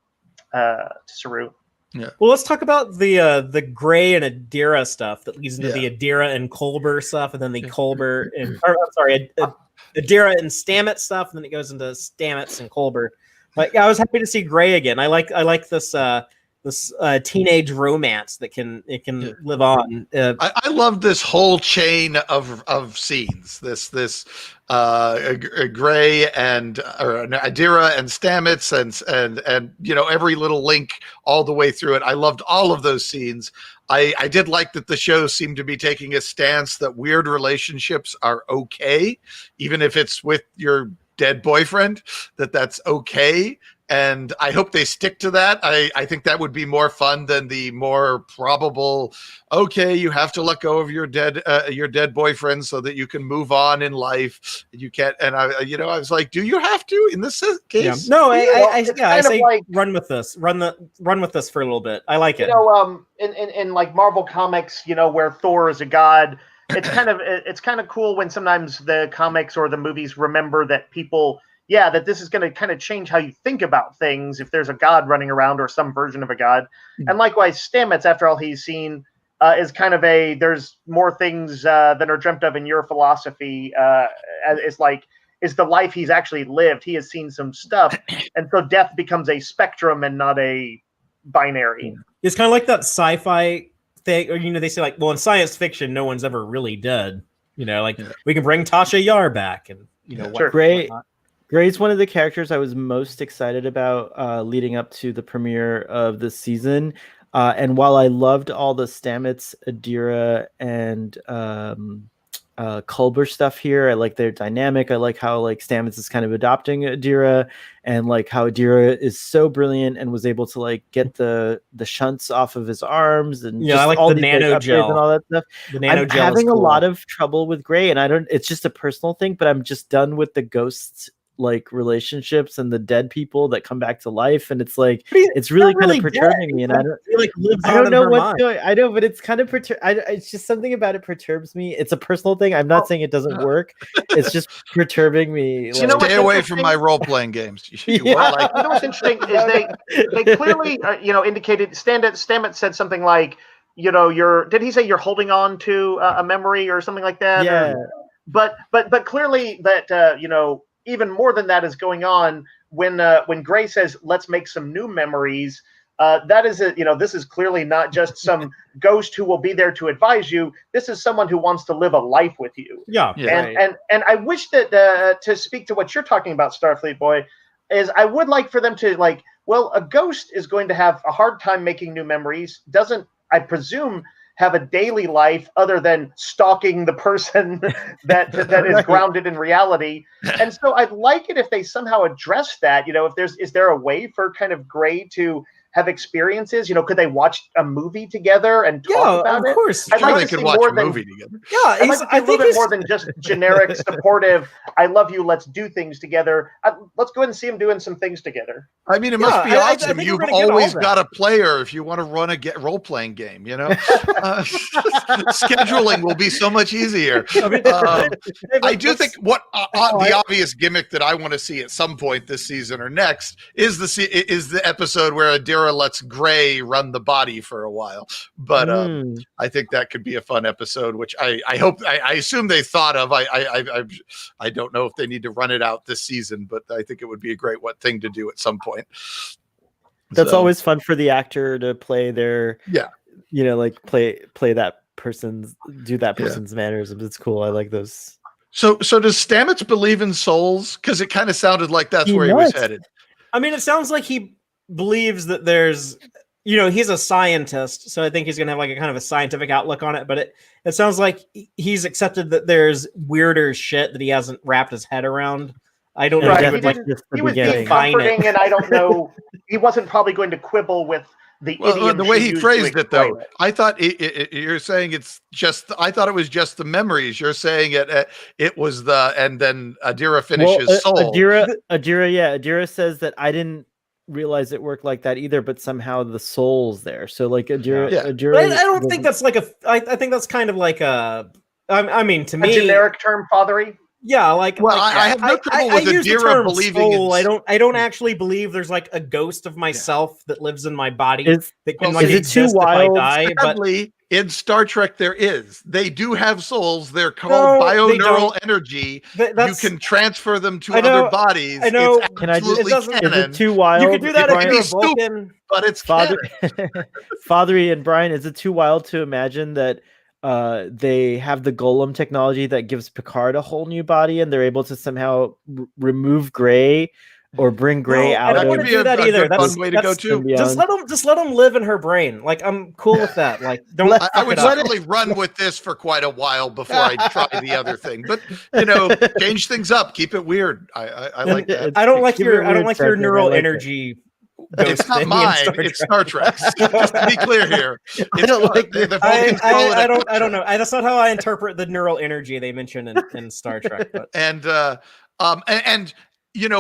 Saru. Yeah. Well, let's talk about the Gray and Adira stuff that leads into the Adira and Culber stuff, and then the Culber and Adira and Stamets stuff, and then it goes into Stamets and Culber. But I was happy to see Gray again. I like this teenage romance that can live on. I love this whole chain of scenes. This Gray and Adira and Stamets and every little link all the way through it. I loved all of those scenes. I did like that the show seemed to be taking a stance that weird relationships are okay, even if it's with your dead boyfriend, that's okay. And I hope they stick to that. I think that would be more fun than the more probable, okay, you have to let go of your dead boyfriend so that you can move on in life. You can't. And I was like, do you have to in this case? Yeah. No, I say like, run with this for a little bit. I like it. In like Marvel comics, where Thor is a god, it's kind of cool when sometimes the comics or the movies remember that people. Yeah, that this is going to kind of change how you think about things if there's a god running around or some version of a god. Mm-hmm. And likewise, Stamets, after all he's seen, is kind of there's more things that are dreamt of in your philosophy. Is the life he's actually lived. He has seen some stuff. And so death becomes a spectrum and not a binary. It's kind of like that sci-fi thing, or, they say like, well, in science fiction, no one's ever really dead. We can bring Tasha Yar back and, sure. Whatnot. Gray's one of the characters I was most excited about leading up to the premiere of this season. And while I loved all the Stamets, Adira, and Culber stuff here. I like their dynamic. I like how like Stamets is kind of adopting Adira, and like how Adira is so brilliant and was able to like get the shunts off of his arms and Yeah, just I like all the these nano like, upgrades gel. and all that stuff. The nano I'm gel having is cool. a lot of trouble with Gray, and I don't. It's just a personal thing, but I'm just done with the ghosts like relationships and the dead people that come back to life, and it's like it's really kind of perturbing me, and I don't know what's going. I know, but it's kind of it's just something about it perturb me. It's a personal thing. I'm not saying it doesn't work. It's just perturbing me. Like, stay away from my role playing games. You know what's interesting is they clearly indicated. Stamets said something like, did he say you're holding on to a memory or something like that? Yeah. But clearly that even more than that is going on when Gray says, let's make some new memories. That is this is clearly not just some ghost who will be there to advise you. This is someone who wants to live a life with you. Yeah. And I wish that to speak to what you're talking about, Starfleet Boy, is I would like for them to a ghost is going to have a hard time making new memories. Doesn't, I presume, have a daily life other than stalking the person that is grounded in reality. And so I'd like it if they somehow address that. Is there a way for kind of Gray to have experiences? Could they watch a movie together and talk about it? Of course. I'd like they could watch a movie together. Yeah, I think a little bit more than just generic, supportive, I love you, let's do things together. Let's go ahead and see them doing some things together. I mean, it must be awesome. You've always got a player if you want to run a role-playing game, Scheduling will be so much easier. I do think the obvious gimmick that I want to see at some point this season or next is the episode where Adira lets Gray run the body for a while. But I think that could be a fun episode, which I assume they thought of. I don't know if they need to run it out this season, but I think it would be a great thing to do at some point. That's always fun for the actor to play their play that person's mannerisms. It's cool. I like those. So does Stamets believe in souls? Because it kind of sounded like that's where he was headed. I mean, it sounds like he believes that there's, he's a scientist, so I think he's gonna have like a kind of a scientific outlook on it. But it sounds like he's accepted that there's weirder shit that he hasn't wrapped his head around. I don't know. He was being comforting, and I don't know. He wasn't probably going to quibble with the idiom. The way he phrased it, though, I thought you're saying it's just. I thought it was just the memories. You're saying it was and then Adira finishes soul. Adira says that I didn't realize it worked like that either, but somehow the soul's there. So like Adira. I don't think that's like I think that's kind of like a. I mean, to me, a generic term, fathery. Yeah, I have no trouble with Adira believing soul. I don't actually believe there's like a ghost of myself that lives in my body that can is it too wild? If I die, sadly, in Star Trek there is. They do have souls. They're called bioneural energy. You can transfer them to other bodies. I know. It's absolutely canon. Is it too wild? You can do that if you're a Vulcan. But it's canon. Fathery and Brian, is it too wild to imagine that they have the golem technology that gives Picard a whole new body, and they're able to somehow remove Gray or bring Gray out? I wouldn't do that either. That's way to go too. Just let them live in her brain. Like, I'm cool with that. Like, don't. I would certainly run with this for quite a while before I try the other thing. But change things up, keep it weird. I like that. I don't like your neural energy. It's not mine. It's Star Trek. Just to be clear here, I don't know. That's not how I interpret the neural energy they mention in Star Trek. But. And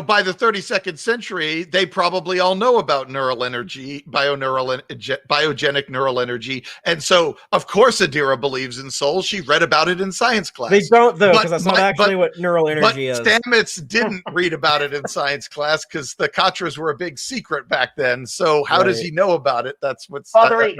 by the 32nd century, they probably all know about neural energy, biogenic neural energy. And so, of course, Adira believes in souls. She read about it in science class. They don't, though, because that's not actually what neural energy is. Stamets didn't read about it in science class because the Katras were a big secret back then. So how does he know about it? That's what's... Father,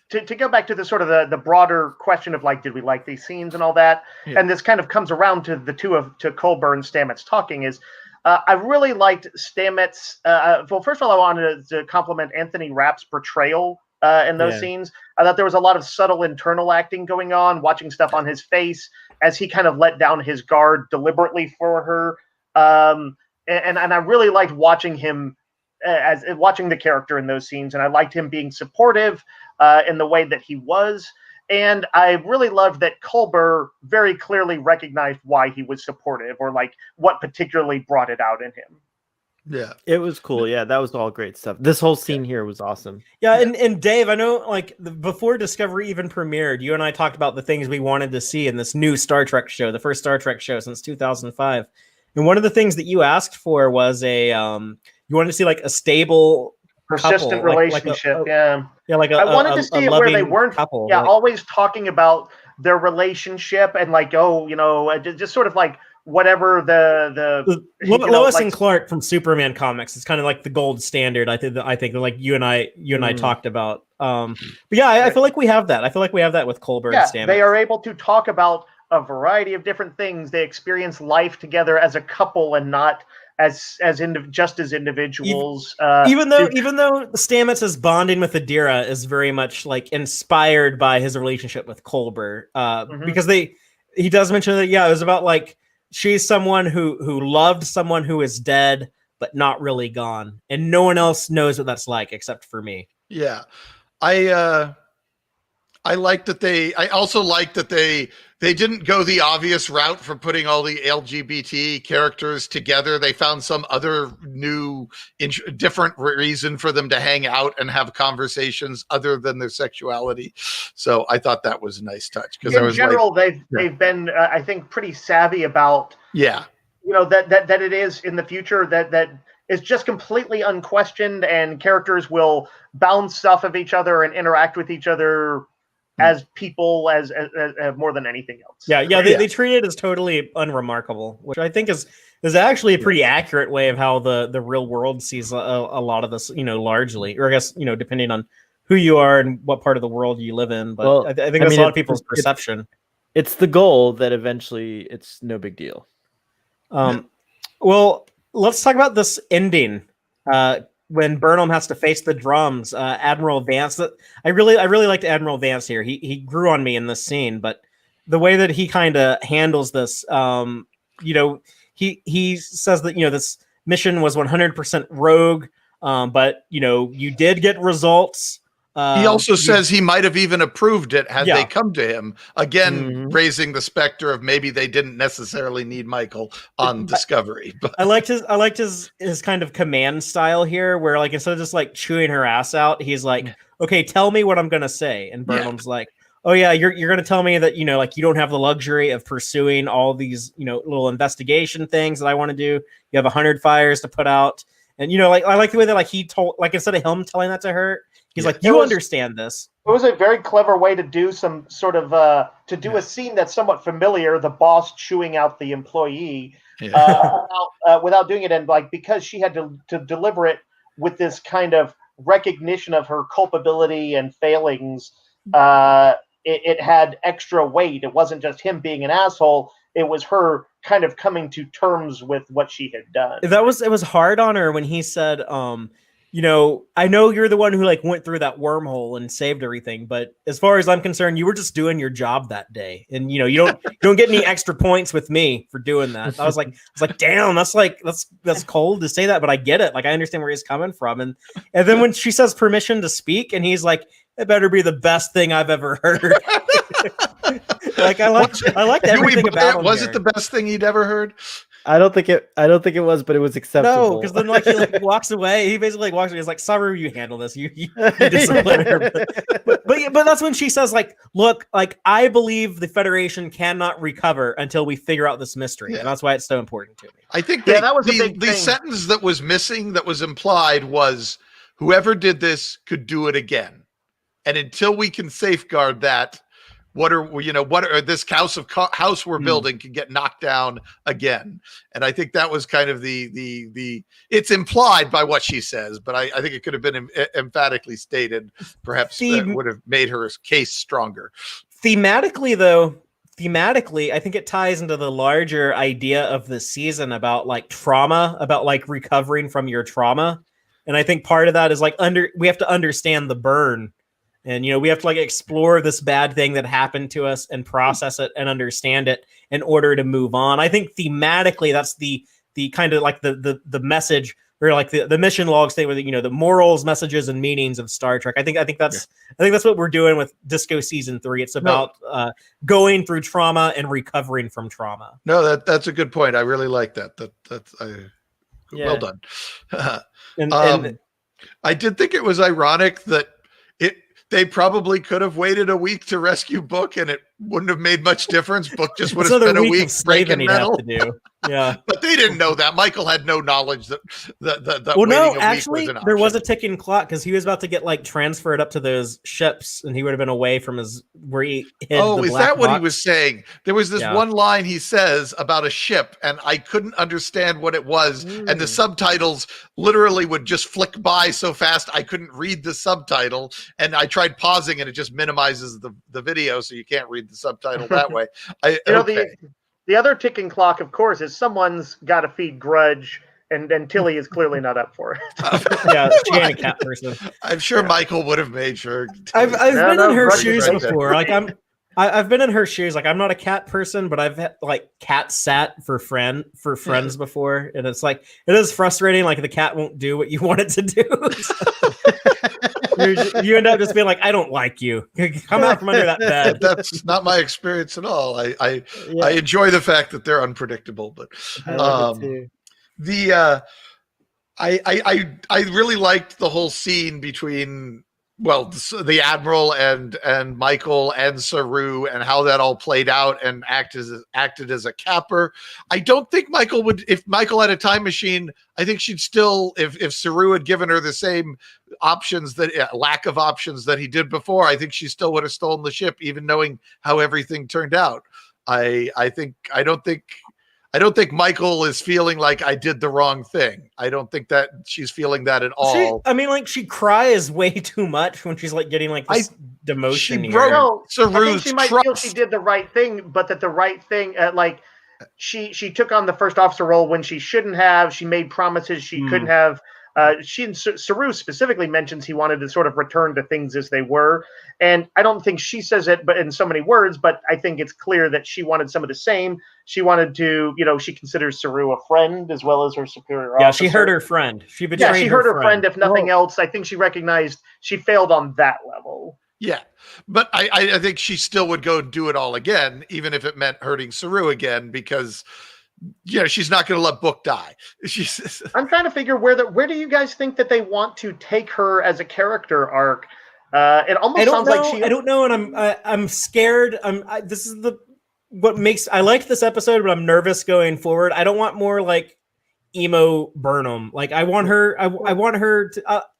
to go back to the sort of the broader question of, did we like these scenes and all that? Yeah. And this kind of comes around to the to Culber and Stamets talking is... I really liked Stamets. Well, first of all, I wanted to compliment Anthony Rapp's portrayal in those scenes. I thought there was a lot of subtle internal acting going on, watching stuff on his face as he kind of let down his guard deliberately for her. And I really liked watching him watching the character in those scenes. And I liked him being supportive in the way that he was. And I really loved that Culber very clearly recognized why he was supportive, or like what particularly brought it out in him. Yeah, it was cool. Yeah, that was all great stuff. This whole scene here was awesome. Yeah, and Dave, I know, like, before Discovery even premiered, you and I talked about the things we wanted to see in this new Star Trek show, the first Star Trek show since 2005. And one of the things that you asked for was you wanted to see like a stable, persistent couple, relationship. yeah, like I wanted to see it where they weren't, couple, always talking about their relationship and like, just sort of like whatever the Lois and Clark from Superman comics. It's kind of like the gold standard. I think like you and I talked about. But yeah, I feel like we have that. I feel like we have that with Culber and Stamets. They are able to talk about a variety of different things. They experience life together as a couple and not just as individuals. Even though Stamets' bonding with Adira is very much like inspired by his relationship with Culber, because he does mention that it was about like she's someone who loved someone who is dead but not really gone, and no one else knows what that's like except for me. Yeah, I like that I also like that they didn't go the obvious route for putting all the LGBT characters together. They found some other new, different reason for them to hang out and have conversations other than their sexuality. So I thought that was a nice touch. Because in general, they've been, I think, pretty savvy about, that it is in the future that it's just completely unquestioned, and characters will bounce off of each other and interact with each other as people, as more than anything else. They treat it as totally unremarkable, which I think is actually a pretty accurate way of how the real world sees a lot of this, largely, or I guess, depending on who you are and what part of the world you live in. But I think that's a lot of people's perception. It's the goal that eventually it's no big deal. Well, let's talk about this ending. When Burnham has to face the drums, Admiral Vance. I really liked Admiral Vance here. He grew on me in this scene, but the way that he kind of handles this, he says that this mission was 100% rogue, but you did get results. He also says he might have even approved it had they come to him. Again, raising the specter of maybe they didn't necessarily need Michael on Discovery. But I liked his kind of command style here, where like instead of just like chewing her ass out, he's like, "Okay, tell me what I'm gonna say." And Burnham's like, "Oh yeah, you're gonna tell me that like you don't have the luxury of pursuing all these little investigation things that I want to do. You have 100 fires to put out." And like I like the way that like he told, like, instead of him telling that to her, he's like, "You understand this." It was a very clever way to do some sort of a scene that's somewhat familiar. The boss chewing out the employee without doing it, and like because she had to deliver it with this kind of recognition of her culpability and failings. It had extra weight. It wasn't just him being an asshole. It was her kind of coming to terms with what she had done. It was hard on her when he said, I know you're the one who like went through that wormhole and saved everything, but as far as I'm concerned, you were just doing your job that day, and you don't get any extra points with me for doing that. I was like, damn, that's cold to say that, but I get it. Like I understand where he's coming from, and then when she says permission to speak, and he's like, "It better be the best thing I've ever heard." Like I liked everything about him. Was it the best thing he'd ever heard? I don't think it was, but it was acceptable. No, because then like he like walks away. He basically like walks away. He's like, "Saru, you handle this. You discipline her." But that's when she says like, "Look, like I believe the Federation cannot recover until we figure out this mystery, and that's why it's so important to me." I think that was the sentence that was missing, that was implied, was whoever did this could do it again, and until we can safeguard that, what are this house we're building can get knocked down again. And I think that was kind of the it's implied by what she says, but I think it could have been emphatically stated. Perhaps that would have made her case stronger. Thematically, I think it ties into the larger idea of the season about like trauma, about like recovering from your trauma. And I think part of that is like we have to understand the burn. And, we have to like explore this bad thing that happened to us and process it and understand it in order to move on. I think thematically, that's the kind of like the message or like the mission log state with the morals, messages, and meanings of Star Trek. I think that's what we're doing with Disco Season 3. It's about going through trauma and recovering from trauma. No, that's a good point. I really like that. Well done. And I did think it was ironic that they probably could have waited a week to rescue Book, and it wouldn't have made much difference. Book just would have spent a week breaking metal. Yeah, but they didn't know that. Michael had no knowledge that well, waiting no, a actually, week was an option. there was a ticking clock because he was about to get like transferred up to those ships, and he would have been away from where he hid. Oh, the is black that what he box. was saying? There was this one line he says about a ship, and I couldn't understand what it was, and the subtitles literally would just flick by so fast I couldn't read the subtitle, and I tried pausing, and it just minimizes the video, so you can't read the subtitle that way. The other ticking clock, of course, is someone's got to feed Grudge, and Tilly is clearly not up for it. Yeah, she ain't a cat person. I'm sure Michael would have made sure. I've been in her shoes before. Like I've been in her shoes. Like I'm not a cat person, but I've had like cat sat for friends before, and it's like it is frustrating. Like the cat won't do what you want it to do. You end up just being like, I don't like you. Come out from under that bed. That's not my experience at all. I enjoy the fact that they're unpredictable, but I really liked the whole scene between the Admiral and Michael and Saru, and how that all played out and acted as a capper. I don't think Michael would, if Michael had a time machine, I think she'd still, if Saru had given her the same options, lack of options that he did before, I think she still would have stolen the ship, even knowing how everything turned out. I don't think Michael is feeling like I did the wrong thing. I don't think that she's feeling that at all. She cries way too much when she's like getting like this demotion. She broke Saru's I think she might feel trust. she did the right thing, but that the right thing, she took on the first officer role when she shouldn't have. She made promises she couldn't have. She and Saru specifically mentions he wanted to sort of return to things as they were. And I don't think she says it but in so many words, but I think it's clear that she wanted some of the same. She wanted to, she considers Saru a friend as well as her superior officer. Yeah, she hurt her friend. She betrayed she hurt her friend. If nothing else, I think she recognized she failed on that level. Yeah, but I think she still would go do it all again, even if it meant hurting Saru again, because she's not going to let Book die. I'm trying to figure where do you guys think that they want to take her as a character arc? It almost sounds like she. I don't know, and I'm scared. This is what makes I like this episode, but I'm nervous going forward. I don't want more like emo Burnham. Like I want her. I want her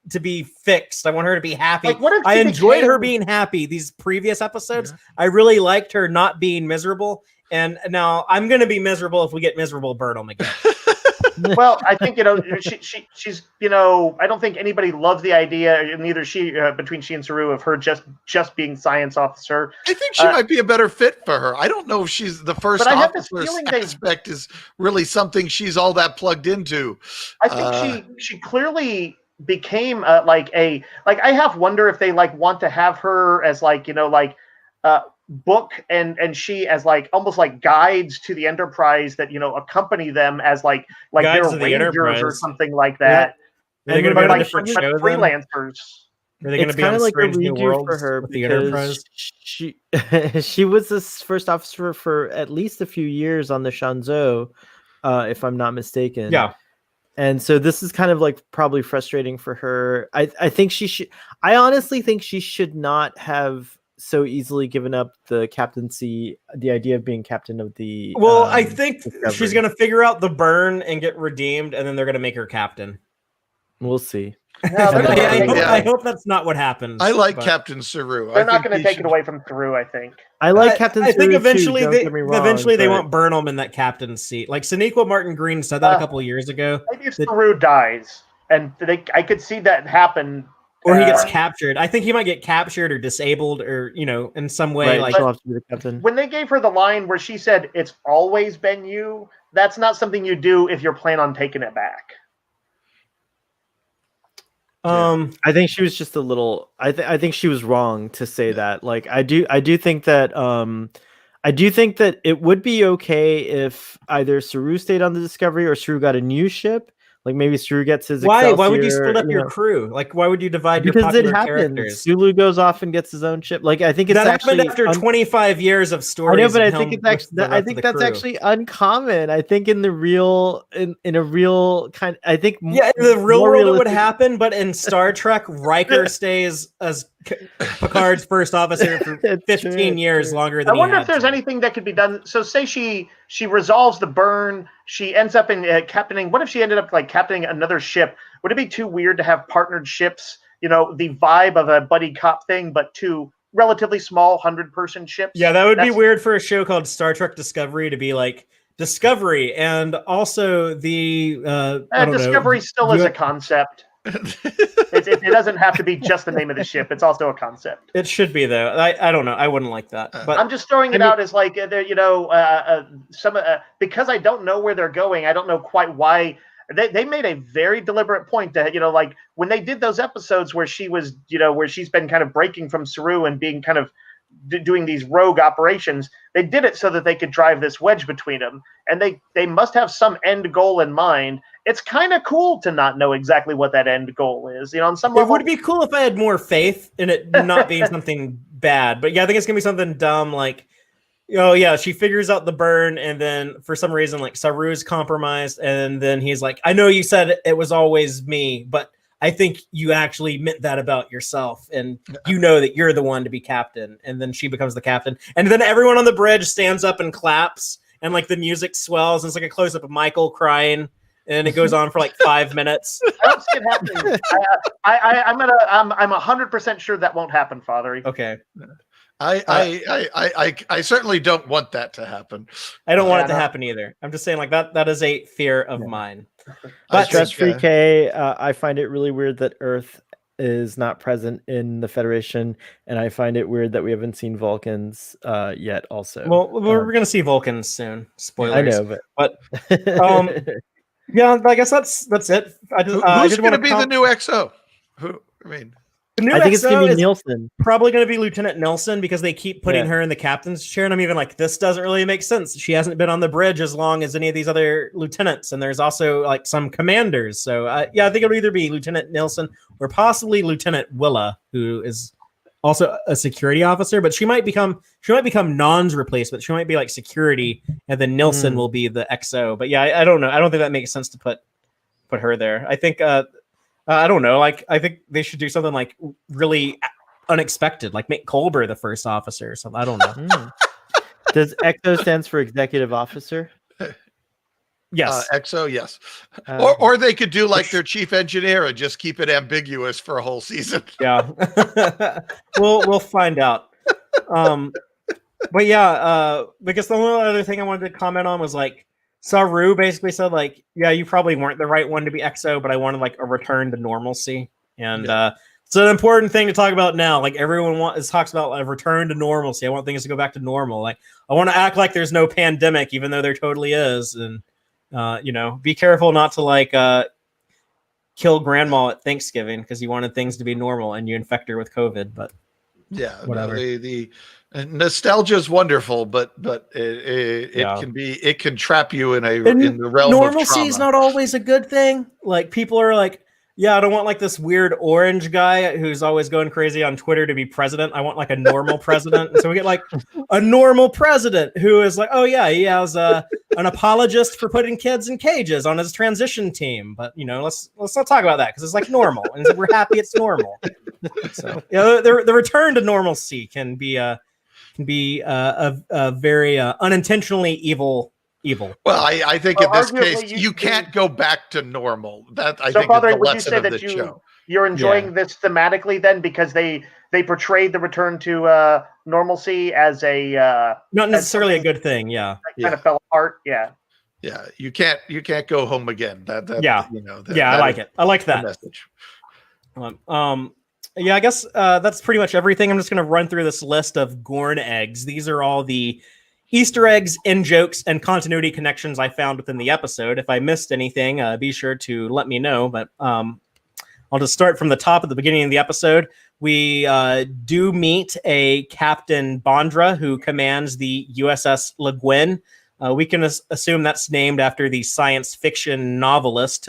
to be fixed. I want her to be happy. Like, what if I enjoyed her being happy. These previous episodes, I really liked her not being miserable. And now I'm going to be miserable if we get miserable Burnham again. Well, I think, she's, I don't think anybody loves the idea, neither between she and Saru, of her just being science officer. I think she might be a better fit for her. I don't know if she's the first officer aspect is really something she's all that plugged into. I think she clearly became I half wonder if they want to have her as Book and she as almost like guides to the Enterprise that accompany them as like their rangers or something like that. Yeah. Are they going to be on a different show freelancers? Are they going to be on like Strange a New redo Worlds for her with the Enterprise? She was this first officer for at least a few years on the Shanzhou, if I'm not mistaken. Yeah. And so this is kind of probably frustrating for her. I think she should. I honestly think she should not have so easily given up the captaincy, the idea of being captain of the. Well, I think Discovery. she's going to figure out the burn and get redeemed, and then they're going to make her captain. We'll see. I hope that's not what happens. I like Captain Saru. They're not going to take it away from Saru, I think. I like Captain Saru. I think eventually too, they want Burnham in that captain's seat. Like Sonequa Martin Green said that a couple of years ago. Maybe if Saru dies, and I could see that happen. Or he gets captured. I think he might get captured or disabled or, in some way. Right, she'll have to be the captain. When they gave her the line where she said, "It's always been you," that's not something you do if you're planning on taking it back. I think she was just a little. I think she was wrong to say that. I do think that. I do think that it would be okay if either Saru stayed on the Discovery or Saru got a new ship. Like maybe Saru gets his. Why would you Excelsior, split up your crew? Like, why would you divide your because it popular happens. characters? Sulu goes off and gets his own ship. Like I think it's that actually happened after 25 years of stories. I know, but I of think him it's actually. with the I rest think of the that's crew. actually uncommon. I think in the real, in a real kind. I think in the real more world it would realistic- happen, but in Star Trek, Riker stays as Picard's first officer for 15 years longer than I wonder he if there's had to. anything that could be done. So say she resolves the burn, she ends up in captaining. What if she ended up like captaining another ship? Would it be too weird to have partnered ships? You know, the vibe of a buddy cop thing, but two relatively small 100-person ships. Yeah, that would be weird for a show called Star Trek Discovery to be like Discovery, and also the Discovery still is a concept. It doesn't have to be just the name of the ship. It's also a concept. It should be though. I don't know. I wouldn't like that. But I'm just throwing it out as like because I don't know where they're going. I don't know quite why. They made a very deliberate point that like when they did those episodes where she was where she's been kind of breaking from Saru and being kind of doing these rogue operations. They did it so that they could drive this wedge between them, and they must have some end goal in mind. It's kind of cool to not know exactly what that end goal is. On some level, it would be cool if I had more faith in it not being something bad. But yeah, I think it's gonna be something dumb like, oh yeah, she figures out the burn, and then for some reason like Saru's compromised, and then he's like, I know you said it was always me, but I think you actually meant that about yourself, and you know that you're the one to be captain. And then she becomes the captain, and then everyone on the bridge stands up and claps, and like the music swells, and it's like a close up of Michael crying, and it goes on for like 5 minutes. I don't see it happening. I'm 100% sure that won't happen, Father. Okay. I certainly don't want that to happen. I don't want it to happen either. I'm just saying like that is a fear of mine. But Stress-Free K, I find it really weird that Earth is not present in the Federation, and I find it weird that we haven't seen Vulcans yet also. Well, we're going to see Vulcans soon. Spoilers. I know, but yeah, I guess that's it. Who's going to be the new XO? The new I think XO it's going to be Nielsen. Probably going to be Lieutenant Nelson, because they keep putting her in the captain's chair, and I'm even like, this doesn't really make sense. She hasn't been on the bridge as long as any of these other lieutenants, and there's also like some commanders. So yeah, I think it'll either be Lieutenant Nelson or possibly Lieutenant Willa, who is also a security officer, but she might become Non's replacement. She might be like security, and then Nelson will be the XO. But yeah, I don't know. I don't think that makes sense to put her there. I think I don't know. Like, I think they should do something like really unexpected, like make Culber the first officer or something. I don't know. Does XO stands for executive officer? Yes. XO, yes. Or they could do like their chief engineer and just keep it ambiguous for a whole season. Yeah. we'll find out. But yeah, because the only other thing I wanted to comment on was like, Saru basically said like, yeah, you probably weren't the right one to be XO, but I wanted like a return to normalcy. And it's an important thing to talk about now. Like everyone talks about a return to normalcy. I want things to go back to normal. Like I want to act like there's no pandemic, even though there totally is. And be careful not to like kill grandma at Thanksgiving because you wanted things to be normal and you infect her with COVID. But yeah, whatever. The nostalgia is wonderful, but it can trap you in the realm normalcy of trauma. Is not always a good thing. Like people are like, yeah, I don't want like this weird orange guy who's always going crazy on Twitter to be president. I want like a normal president. And so we get like a normal president who is like, oh yeah, he has an apologist for putting kids in cages on his transition team. But let's not talk about that because it's like normal, and we're happy it's normal. So the return to normalcy can be a very unintentionally evil. Well, I think in this case you can't go back to normal. That I think Father, is the would you lesson say of that the show. You're enjoying this thematically then because they portrayed the return to normalcy as a not necessarily a good thing. Yeah, kind of fell apart. Yeah. Yeah, you can't go home again. I like it. I like that message. Yeah, I guess that's pretty much everything. I'm just going to run through this list of Gorn eggs. These are all the Easter eggs, in jokes, and continuity connections I found within the episode. If I missed anything, be sure to let me know. But I'll just start from the top at the beginning of the episode. We do meet a Captain Bondra who commands the USS Le Guin. We can assume that's named after the science fiction novelist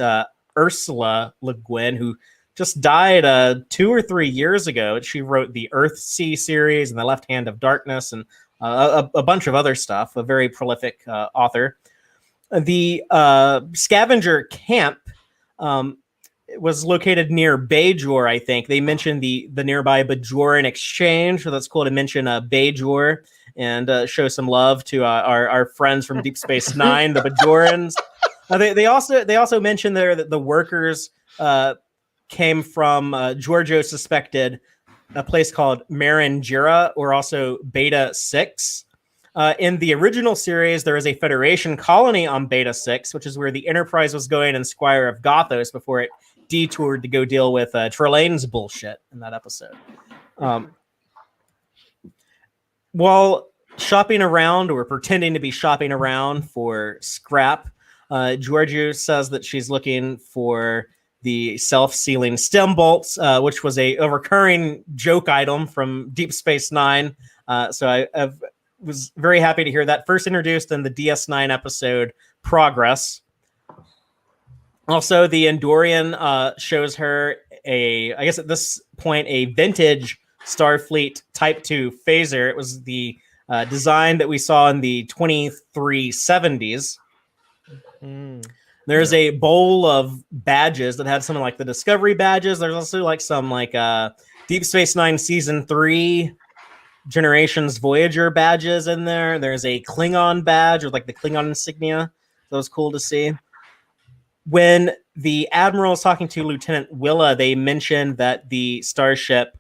Ursula Le Guin, who just died 2 or 3 years ago. She wrote the Earthsea series and the Left Hand of Darkness and a bunch of other stuff. A very prolific author. The scavenger camp was located near Bajor, I think. They mentioned the nearby Bajoran exchange, so that's cool to mention Bajor and show some love to our friends from Deep Space Nine, the Bajorans. They also mentioned there that the workers came from Georgiou suspected a place called Marangira, or also Beta 6. In the original series, there is a Federation colony on Beta 6, which is where the Enterprise was going in Squire of Gothos before it detoured to go deal with Trelane's bullshit in that episode. While shopping around, or pretending to be shopping around for scrap, Georgiou says that she's looking for the self-sealing stem bolts, which was a recurring joke item from Deep Space Nine. So I was very happy to hear that. First introduced in the DS9 episode Progress. Also, the Andorian shows her I guess at this point, a vintage Starfleet Type 2 phaser. It was the design that we saw in the 2370s. There's a bowl of badges that had something like the Discovery badges. There's also like some like Deep Space Nine Season 3 Generations Voyager badges in there. There's a Klingon badge with like the Klingon insignia. That was cool to see. When the Admiral was talking to Lieutenant Willa, they mentioned that the starship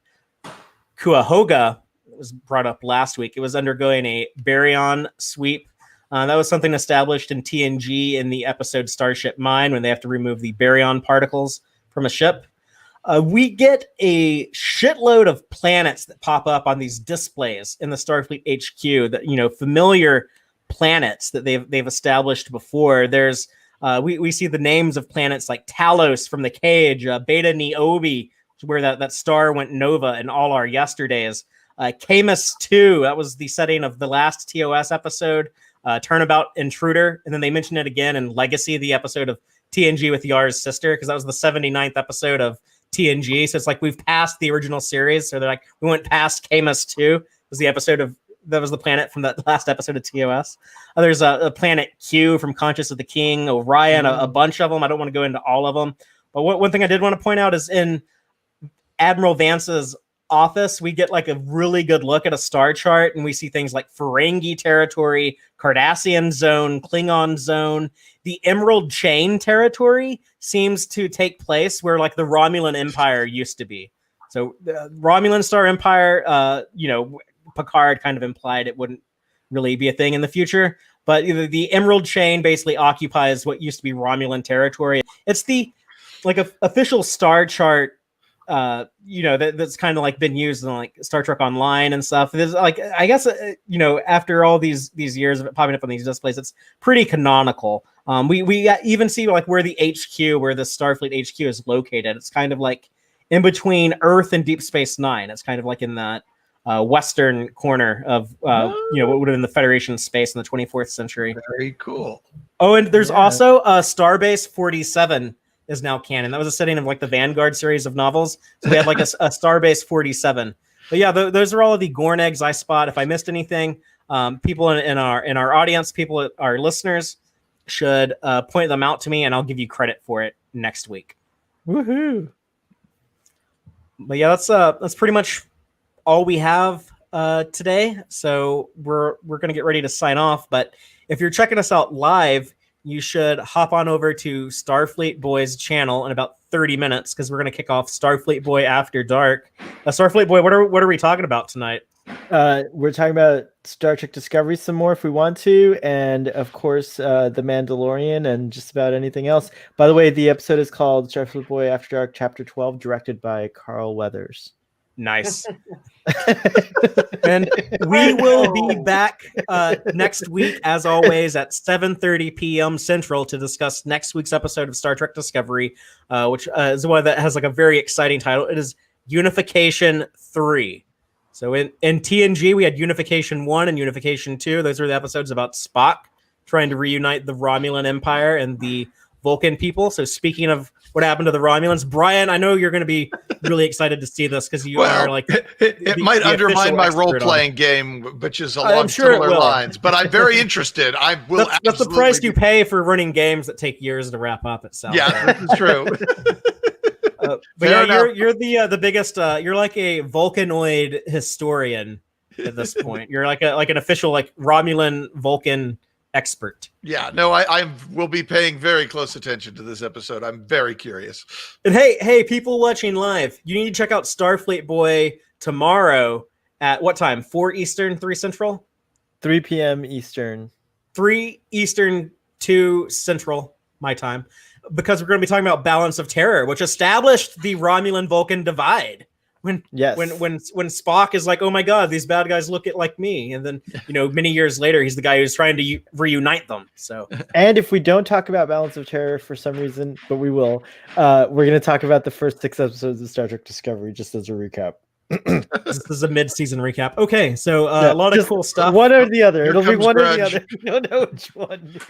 Cuyahoga was brought up last week. It was undergoing a baryon sweep. That was something established in TNG in the episode Starship Mine, when they have to remove the baryon particles from a ship. We get a shitload of planets that pop up on these displays in the Starfleet HQ, that, familiar planets that they've established before. There's we see the names of planets like Talos from the Cage, Beta Niobe, where that star went nova in All Our Yesterdays. Camus 2, that was the setting of the last TOS episode, Turnabout Intruder, and then they mentioned it again in Legacy, the episode of TNG with Yar's sister, because that was the 79th episode of TNG. So it's like we've passed the original series. So they're like, we went past Camus 2, was the episode of, that was the planet from that last episode of TOS. There's a planet Q from Conscious of the King, Orion, a bunch of them. I don't want to go into all of them. But one thing I did want to point out is in Admiral Vance's office, we get like a really good look at a star chart, and we see things like Ferengi territory, Cardassian zone, Klingon zone. The Emerald Chain territory seems to take place where like the Romulan Empire used to be. So the Romulan Star Empire, Picard kind of implied it wouldn't really be a thing in the future, but the Emerald Chain basically occupies what used to be Romulan territory. It's the like official star chart, that's kind of like been used in like Star Trek Online and stuff. There's like, I guess, after all these years of it popping up on these displays, it's pretty canonical. We even see like where the HQ, where the Starfleet HQ is located. It's kind of like in between Earth and Deep Space Nine. It's kind of like in that western corner of what would have been the Federation space in the 24th century. Very cool. Oh, and there's also Starbase 47 is now canon. That was a setting of like the Vanguard series of novels. So we had like a Starbase 47. But yeah, those are all of the Gorn eggs I spot. If I missed anything, people in our audience, our listeners should point them out to me, and I'll give you credit for it next week. Woohoo! But yeah, that's pretty much all we have today. So we're gonna get ready to sign off. But if you're checking us out live, you should hop on over to Starfleet Boy's channel in about 30 minutes, because we're going to kick off Starfleet Boy After Dark. Starfleet Boy, what are we talking about tonight? We're talking about Star Trek Discovery some more if we want to, and of course The Mandalorian and just about anything else. By the way, the episode is called Starfleet Boy After Dark Chapter 12, directed by Carl Weathers. Nice. And we will be back next week, as always, at 7:30 p.m. Central to discuss next week's episode of Star Trek Discovery, which is one that has like a very exciting title. It is Unification 3. So in TNG, we had Unification 1 and Unification 2. Those are the episodes about Spock trying to reunite the Romulan Empire and the Vulcan people. So speaking of what happened to the Romulans, Brian, I know you're going to be really excited to see this because you are like it might undermine my role-playing game, which is along similar lines. But I'm very interested. I will. That's the price you pay for running games that take years to wrap up. It sounds. Yeah, that's true. But yeah, you're the biggest. You're like a Vulcanoid historian at this point. You're like an official like Romulan Vulcan expert. Yeah, no, I will be paying very close attention to this episode. I'm very curious. And hey, people watching live, you need to check out Starfleet Boy tomorrow at what time? 4 Eastern, 3 Central? 3 p.m. Eastern. 3 Eastern, 2 Central, my time. Because we're going to be talking about Balance of Terror, which established the Romulan-Vulcan divide. When Spock is like, oh my God, these bad guys look like me. And then, many years later, he's the guy who's trying to reunite them. So, and if we don't talk about Balance of Terror for some reason, but we will, we're going to talk about the first 6 episodes of Star Trek Discovery, just as a recap. This is a mid-season recap. Okay, so a lot of cool stuff. One or the other. It'll be one Grudge. or the other. We don't know which one.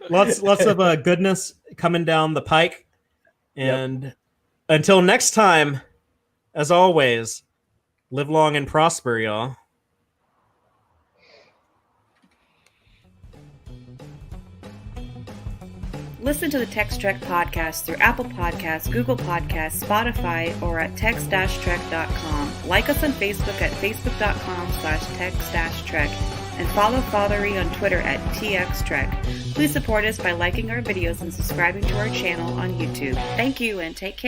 lots of goodness coming down the pike. And until next time, as always, live long and prosper, y'all. Listen to the Tex-Trek podcast through Apple Podcasts, Google Podcasts, Spotify, or at tex-trek.com. Like us on Facebook at facebook.com/tex-trek. And follow Fathery on Twitter at TXTrek. Please support us by liking our videos and subscribing to our channel on YouTube. Thank you and take care.